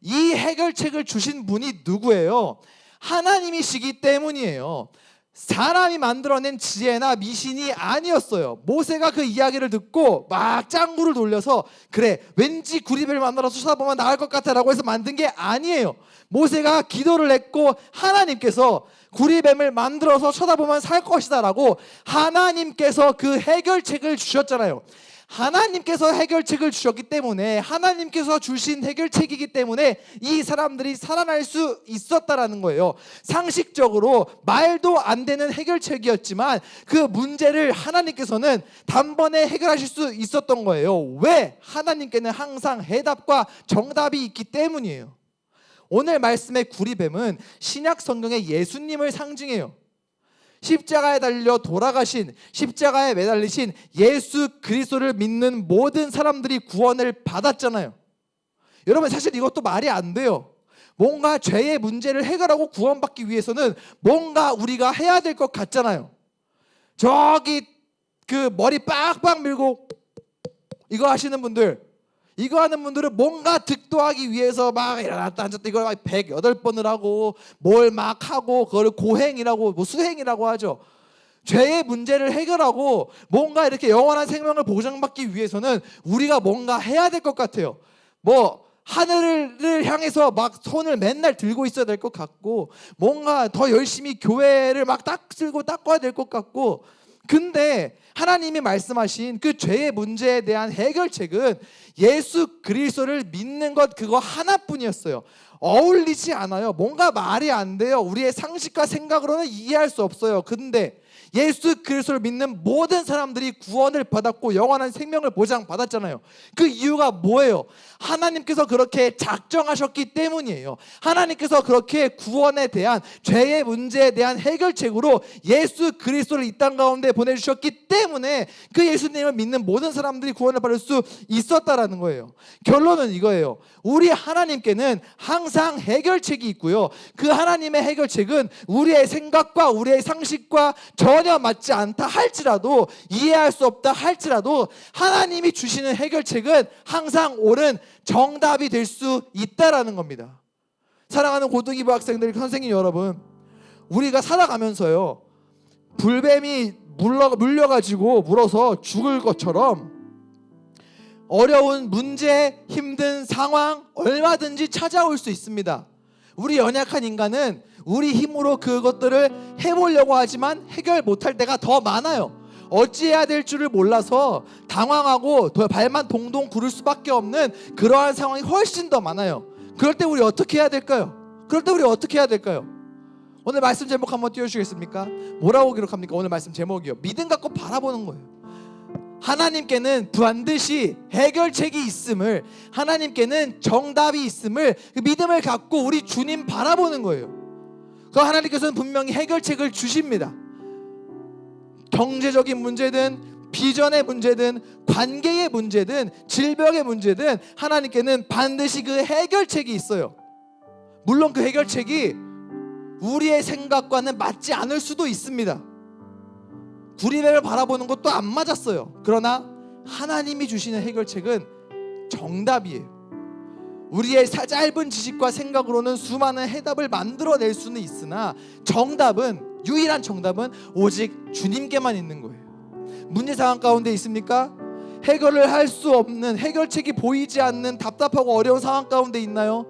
이 해결책을 주신 분이 누구예요? 하나님이시기 때문이에요. 사람이 만들어낸 지혜나 미신이 아니었어요. 모세가 그 이야기를 듣고 막 짱구를 돌려서 그래 왠지 구리뱀을 만들어서 쳐다보면 나을 것 같아 라고 해서 만든 게 아니에요. 모세가 기도를 했고 하나님께서 구리뱀을 만들어서 쳐다보면 살 것이다 라고 하나님께서 그 해결책을 주셨잖아요. 하나님께서 해결책을 주셨기 때문에, 하나님께서 주신 해결책이기 때문에 이 사람들이 살아날 수 있었다라는 거예요. 상식적으로 말도 안 되는 해결책이었지만 그 문제를 하나님께서는 단번에 해결하실 수 있었던 거예요. 왜? 하나님께는 항상 해답과 정답이 있기 때문이에요. 오늘 말씀의 구리뱀은 신약 성경의 예수님을 상징해요. 십자가에 달려 돌아가신, 십자가에 매달리신 예수 그리스도를 믿는 모든 사람들이 구원을 받았잖아요. 여러분 사실 이것도 말이 안 돼요. 뭔가 죄의 문제를 해결하고 구원받기 위해서는 뭔가 우리가 해야 될 것 같잖아요. 저기 그 머리 빡빡 밀고 이거 하시는 분들, 이거 하는 분들은 뭔가 득도하기 위해서 막 일어났다 앉았다 이걸 막 108번을 하고 뭘 막 하고 그걸 고행이라고 뭐 수행이라고 하죠. 죄의 문제를 해결하고 뭔가 이렇게 영원한 생명을 보장받기 위해서는 우리가 뭔가 해야 될 것 같아요. 뭐 하늘을 향해서 막 손을 맨날 들고 있어야 될 것 같고 뭔가 더 열심히 교회를 막 쓸고 닦아야 될 것 같고, 근데 하나님이 말씀하신 그 죄의 문제에 대한 해결책은 예수 그리스도를 믿는 것 그거 하나뿐이었어요. 어울리지 않아요. 뭔가 말이 안 돼요. 우리의 상식과 생각으로는 이해할 수 없어요. 근데 예수 그리스도를 믿는 모든 사람들이 구원을 받았고 영원한 생명을 보장받았잖아요. 그 이유가 뭐예요? 하나님께서 그렇게 작정하셨기 때문이에요. 하나님께서 그렇게 구원에 대한, 죄의 문제에 대한 해결책으로 예수 그리스도를 이 땅 가운데 보내주셨기 때문에 그 예수님을 믿는 모든 사람들이 구원을 받을 수 있었다라는 거예요. 결론은 이거예요. 우리 하나님께는 항상 해결책이 있고요. 그 하나님의 해결책은 우리의 생각과 우리의 상식과 전혀 맞지 않다 할지라도, 이해할 수 없다 할지라도 하나님이 주시는 해결책은 항상 옳은 정답이 될 수 있다라는 겁니다. 사랑하는 고등이부 학생들, 선생님 여러분, 우리가 살아가면서요 불뱀이 물려가지고 물어서 죽을 것처럼 어려운 문제, 힘든 상황 얼마든지 찾아올 수 있습니다. 우리 연약한 인간은 우리 힘으로 그것들을 해보려고 하지만 해결 못할 때가 더 많아요. 어찌해야 될 줄을 몰라서 당황하고 발만 동동 구를 수밖에 없는 그러한 상황이 훨씬 더 많아요. 그럴 때 우리 어떻게 해야 될까요? 오늘 말씀 제목 한번 띄워주시겠습니까? 뭐라고 기록합니까? 오늘 말씀 제목이요, 믿음 갖고 바라보는 거예요. 하나님께는 반드시 해결책이 있음을, 하나님께는 정답이 있음을, 그 믿음을 갖고 우리 주님 바라보는 거예요. 그 하나님께서는 분명히 해결책을 주십니다. 경제적인 문제든 비전의 문제든 관계의 문제든 질병의 문제든 하나님께는 반드시 그 해결책이 있어요. 물론 그 해결책이 우리의 생각과는 맞지 않을 수도 있습니다. 구리뱀을 바라보는 것도 안 맞았어요. 그러나 하나님이 주시는 해결책은 정답이에요. 우리의 짧은 지식과 생각으로는 수많은 해답을 만들어낼 수는 있으나 정답은, 유일한 정답은 오직 주님께만 있는 거예요. 문제 상황 가운데 있습니까? 해결을 할 수 없는, 해결책이 보이지 않는 답답하고 어려운 상황 가운데 있나요?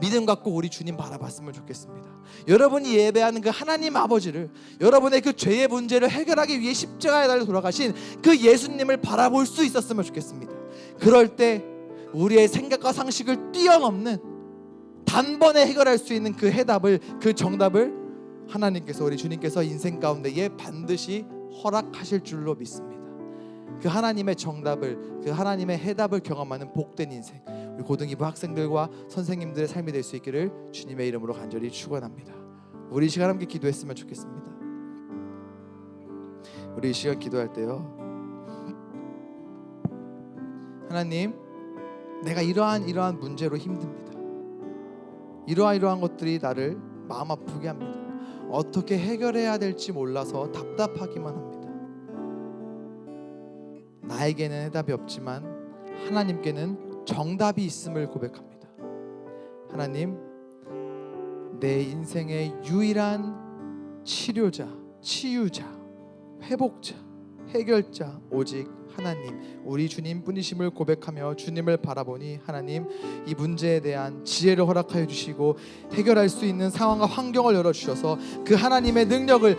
믿음 갖고 우리 주님 바라봤으면 좋겠습니다. 여러분이 예배하는 그 하나님 아버지를, 여러분의 그 죄의 문제를 해결하기 위해 십자가에 달려 돌아가신 그 예수님을 바라볼 수 있었으면 좋겠습니다. 그럴 때 우리의 생각과 상식을 뛰어넘는 단번에 해결할 수 있는 그 해답을, 그 정답을 하나님께서, 우리 주님께서 인생 가운데에 반드시 허락하실 줄로 믿습니다. 그 하나님의 정답을, 그 하나님의 해답을 경험하는 복된 인생, 우리 고등이부 학생들과 선생님들의 삶이 될 수 있기를 주님의 이름으로 간절히 축원합니다. 우리 이 시간 함께 기도했으면 좋겠습니다. 우리 이 시간 기도할 때요, 하나님, 내가 이러한 문제로 힘듭니다. 이러한 것들이 나를 마음 아프게 합니다. 어떻게 해결해야 될지 몰라서 답답하기만 합니다. 나에게는 해답이 없지만 하나님께는 정답이 있음을 고백합니다. 하나님, 내 인생의 유일한 치료자, 치유자, 회복자, 해결자 오직 하나님, 우리 주님뿐이심을 고백하며 주님을 바라보니 하나님, 이 문제에 대한 지혜를 허락하여 주시고 해결할 수 있는 상황과 환경을 열어주셔서 그 하나님의 능력을,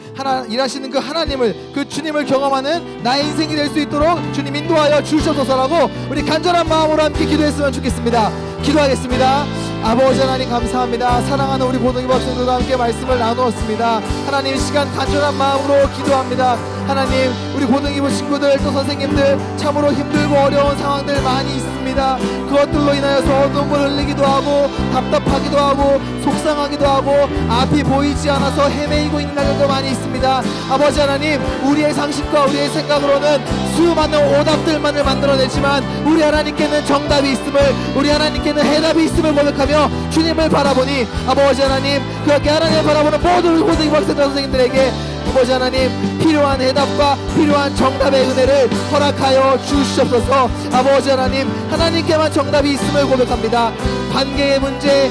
일하시는 그 하나님을, 그 주님을 경험하는 나의 인생이 될 수 있도록 주님 인도하여 주시옵소서라고 우리 간절한 마음으로 함께 기도했으면 좋겠습니다. 기도하겠습니다. 아버지 하나님 감사합니다. 사랑하는 우리 고등이부 학생들과 함께 말씀을 나누었습니다. 하나님, 이 시간 간절한 마음으로 기도합니다. 하나님, 우리 고등이부 친구들 또 선생님들 참으로 힘들고 어려운 상황들 많이 있습니다. 그것들로 인하여서 눈물 흘리기도 하고 답답하기도 하고 속상하기도 하고 앞이 보이지 않아서 헤매이고 있는 날들도 많이 있습니다. 아버지 하나님, 우리의 상식과 우리의 생각으로는 수많은 오답들만을 만들어내지만 우리 하나님께는 정답이 있음을, 우리 하나님께는 해답이 있음을 고백하며 주님을 바라보니 아버지 하나님, 그렇게 하나님을 바라보는 모든 고등이부 학생들 선생님들에게 아버지 하나님, 필요한 해답과 필요한 정답의 은혜를 허락하여 주시옵소서. 아버지 하나님, 하나님께만 정답이 있음을 고백합니다. 관계의 문제,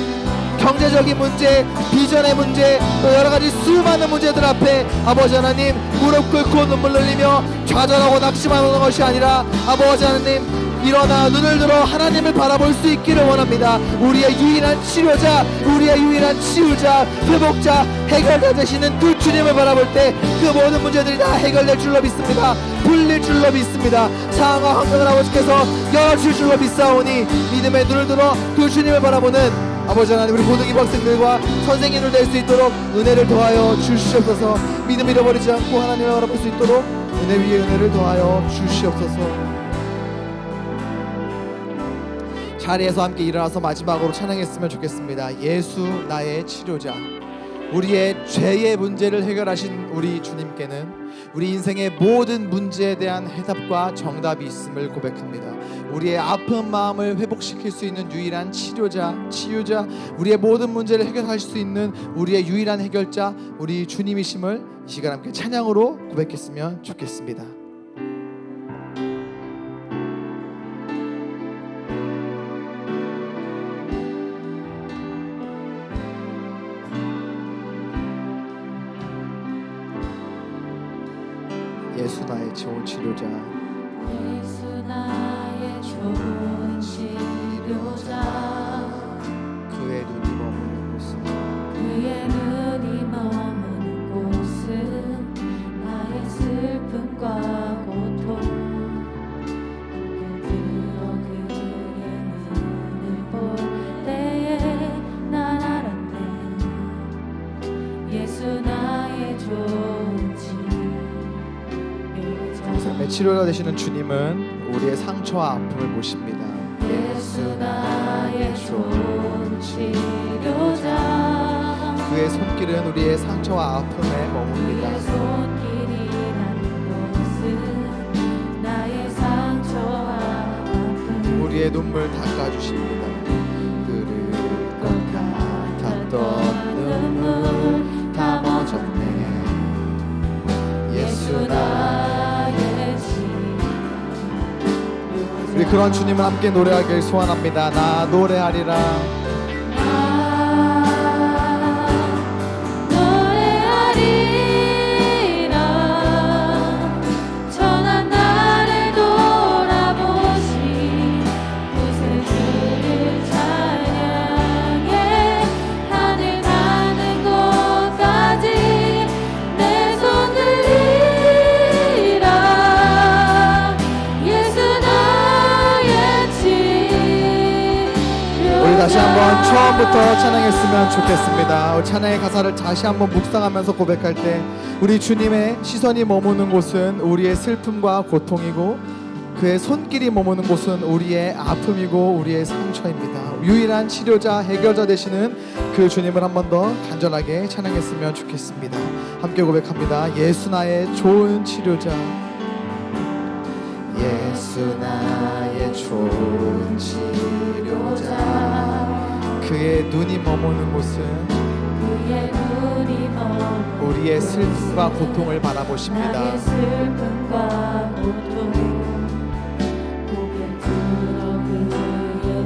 경제적인 문제, 비전의 문제, 또 여러가지 수많은 문제들 앞에 아버지 하나님, 무릎 꿇고 눈물 흘리며 좌절하고 낙심하는 것이 아니라 아버지 하나님, 일어나 눈을 들어 하나님을 바라볼 수 있기를 원합니다. 우리의 유일한 치료자, 우리의 유일한 치유자, 회복자, 해결자 되시는 그 주님을 바라볼 때 그 모든 문제들이 다 해결될 줄로 믿습니다. 풀릴 줄로 믿습니다. 상황과 환경을 아버지께서 열어주실 줄로 믿사오니 믿음의 눈을 들어 그 주님을 바라보는 아버지 하나님, 우리 고등이부 학생들과 선생님을 될 수 있도록 은혜를 더하여 주시옵소서. 믿음 잃어버리지 않고 하나님을 바라볼 수 있도록 은혜 위에 은혜를 더하여 주시옵소서. 자리에서 함께 일어나서 마지막으로 찬양했으면 좋겠습니다. 예수 나의 치료자. 우리의 죄의 문제를 해결하신 우리 주님께는 우리 인생의 모든 문제에 대한 해답과 정답이 있음을 고백합니다. 우리의 아픈 마음을 회복시킬 수 있는 유일한 치료자, 치유자, 우리의 모든 문제를 해결할 수 있는 우리의 유일한 해결자, 우리 주님이심을 이 시간 함께 찬양으로 고백했으면 좋겠습니다. 예수 나의 좋은 치료자. 예수 나의 좋은 치료자. 그의 눈이 머무는 곳은, 그의 눈이 머무는 곳은 나의 슬픔과 고통. 들어 그의 눈을 볼 때에 난 알았네. 예수 나의 좋은 치료자. 삶의 치료가 되시는 주님은 우리의 상처와 아픔을 보십니다. 예수 나의 좋은 치료자. 그의 손길은 우리의 상처와 아픔에 머뭅니다. 그의 손길이라는 것은 나의 상처와 아픔. 우리의 눈물 닦아주십니다. 흐를 것 같았던 눈물 다 멎었네. 예수 나의 치료자. 우리 그런 주님을 함께 노래하길 소원합니다. 나 노래하리라. 노래하리라. 천한 나를 돌아보시 구세주를 찬양해. 하늘 가는 곳까지 내 손 들리라. 예수 나의 치료자. 우리 다시 다시 한번 처음부터 찬양했으면 좋겠습니다. 우리 찬양의 가사를 다시 한번 묵상하면서 고백할 때 우리 주님의 시선이 머무는 곳은 우리의 슬픔과 고통이고 그의 손길이 머무는 곳은 우리의 아픔이고 우리의 상처입니다. 유일한 치료자, 해결자 되시는 그 주님을 한 번 더 간절하게 찬양했으면 좋겠습니다. 함께 고백합니다. 예수 나의 좋은 치료자, 예수 나의 좋은 치료자, 그의 눈이 머무는 곳은 그의 눈이 머무는 우리의 슬픔과 고통을 바라보십니다. 나의 슬픔과 고통 고개 들어 그의 눈을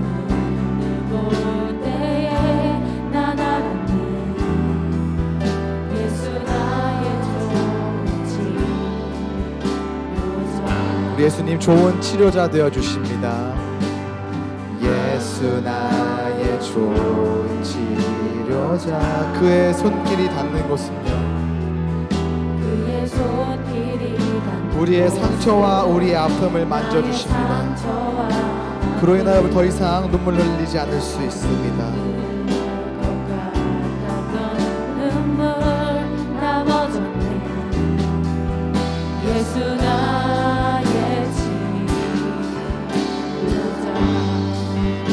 볼 때에 난 알았네. 예수 나의 좋은 치료자. 우리 예수님 좋은 치료자 되어 주십니다. 예수 나의 좋은 치료자, 그의 손길이 닿는 곳은요 그의 손길이 닿는 우리의 상처와 우리의 아픔을 만져주십니다. 상처와 그로 인하여 더 이상 눈물 흘리지 않을 수 있습니다. 눈물 다 멎었네. 예수 나의 치료자.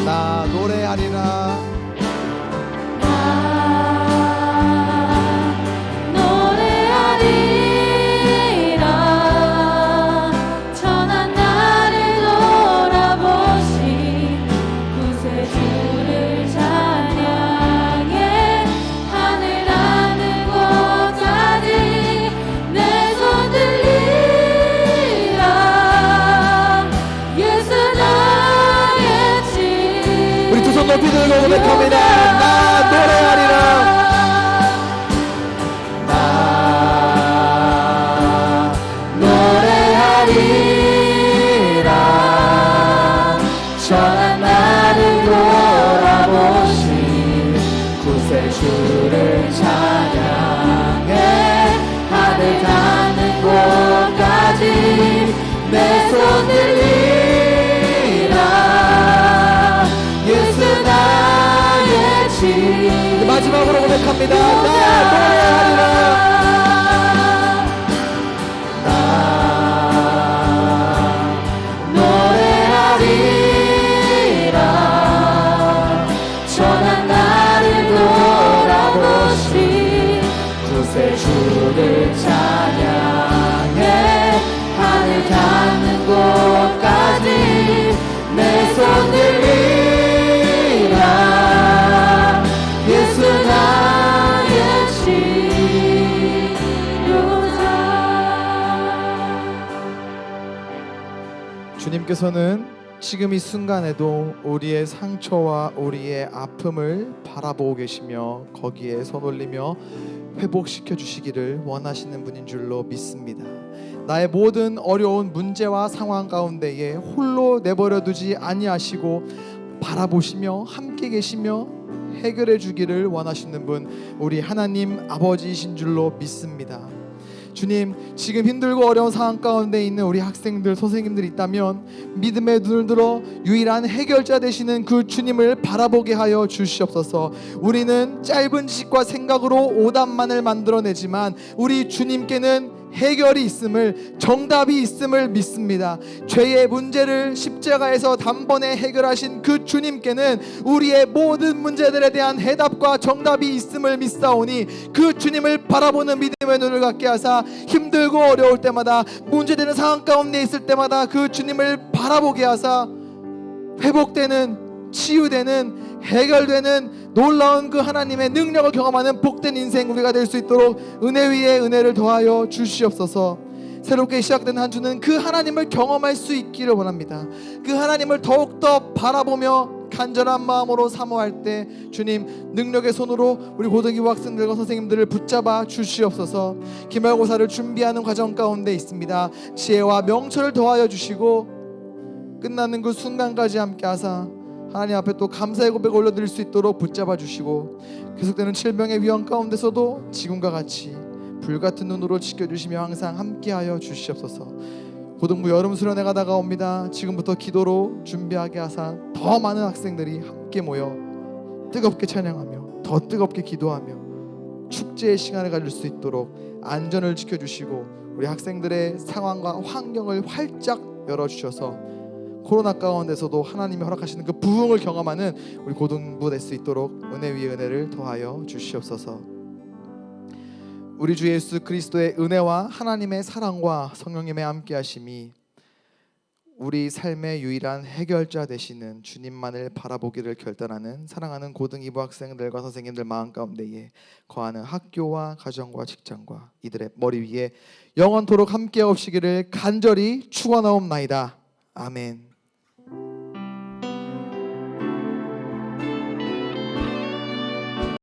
나 노래하리라. 나 노래하리라. 천한 나를 돌아보신 구세주를 찬양해. 하늘 닿는 곳까지 내 손 들리라. 예수 나의 우리 두 손 높이 들고 고백합니다. 나 노래하리라. 나 노래하리라. 전한 나를 돌아보신 구세주를 찬양해. 하늘 닿는 곳까지 내 손 들리라. 예수 나의 치료자. 마지막으로 고백합니다. 나 노래하리라. 나 노래하리라. 전한 나를 돌아보신 구세주를 찬양해. 하늘 닿는 곳까지 내 손 들리라. 예수 나의 치료자. 주님께서는 지금 이 순간에도 우리의 상처와 우리의 아픔을 바라보고 계시며 거기에 손 올리며 회복시켜 주시기를 원하시는 분인 줄로 믿습니다. 나의 모든 어려운 문제와 상황 가운데에 홀로 내버려 두지 아니하시고 바라보시며 함께 계시며 해결해 주기를 원하시는 분, 우리 하나님 아버지이신 줄로 믿습니다. 주님, 지금 힘들고 어려운 상황 가운데 있는 우리 학생들, 선생님들 있다면 믿음의 눈을 들어 유일한 해결자 되시는 그 주님을 바라보게 하여 주시옵소서. 우리는 짧은 지식과 생각으로 오답만을 만들어내지만 우리 주님께는 해결이 있음을, 정답이 있음을 믿습니다. 죄의 문제를 십자가에서 단번에 해결하신 그 주님께는 우리의 모든 문제들에 대한 해답과 정답이 있음을 믿사오니 그 주님을 바라보는 믿음의 눈을 갖게 하사 힘들고 어려울 때마다, 문제되는 상황 가운데 있을 때마다 그 주님을 바라보게 하사 회복되는, 치유되는, 해결되는 놀라운 그 하나님의 능력을 경험하는 복된 인생 우리가 될 수 있도록 은혜 위에 은혜를 더하여 주시옵소서. 새롭게 시작된 한 주는 그 하나님을 경험할 수 있기를 원합니다. 그 하나님을 더욱더 바라보며 간절한 마음으로 사모할 때 주님 능력의 손으로 우리 고등학교 학생들과 선생님들을 붙잡아 주시옵소서. 기말고사를 준비하는 과정 가운데 있습니다. 지혜와 명철을 더하여 주시고 끝나는 그 순간까지 함께 하사 하나님 앞에 또 감사의 고백 올려드릴 수 있도록 붙잡아 주시고 계속되는 질병의 위험 가운데서도 지금과 같이 불같은 눈으로 지켜주시며 항상 함께하여 주시옵소서. 고등부 여름 수련회가 다가옵니다. 지금부터 기도로 준비하게 하사 더 많은 학생들이 함께 모여 뜨겁게 찬양하며 더 뜨겁게 기도하며 축제의 시간을 가질 수 있도록 안전을 지켜주시고 우리 학생들의 상황과 환경을 활짝 열어주셔서 코로나 가운데서도 하나님이 허락하시는 그 부흥을 경험하는 우리 고등부 될 수 있도록 은혜 위에 은혜를 더하여 주시옵소서. 우리 주 예수 그리스도의 은혜와 하나님의 사랑과 성령님의 함께하심이 우리 삶의 유일한 해결자 되시는 주님만을 바라보기를 결단하는 사랑하는 고등 2부 학생들과 선생님들 마음 가운데에 거하는 학교와 가정과 직장과 이들의 머리 위에 영원토록 함께 없시기를 간절히 축원하옵나이다. 아멘.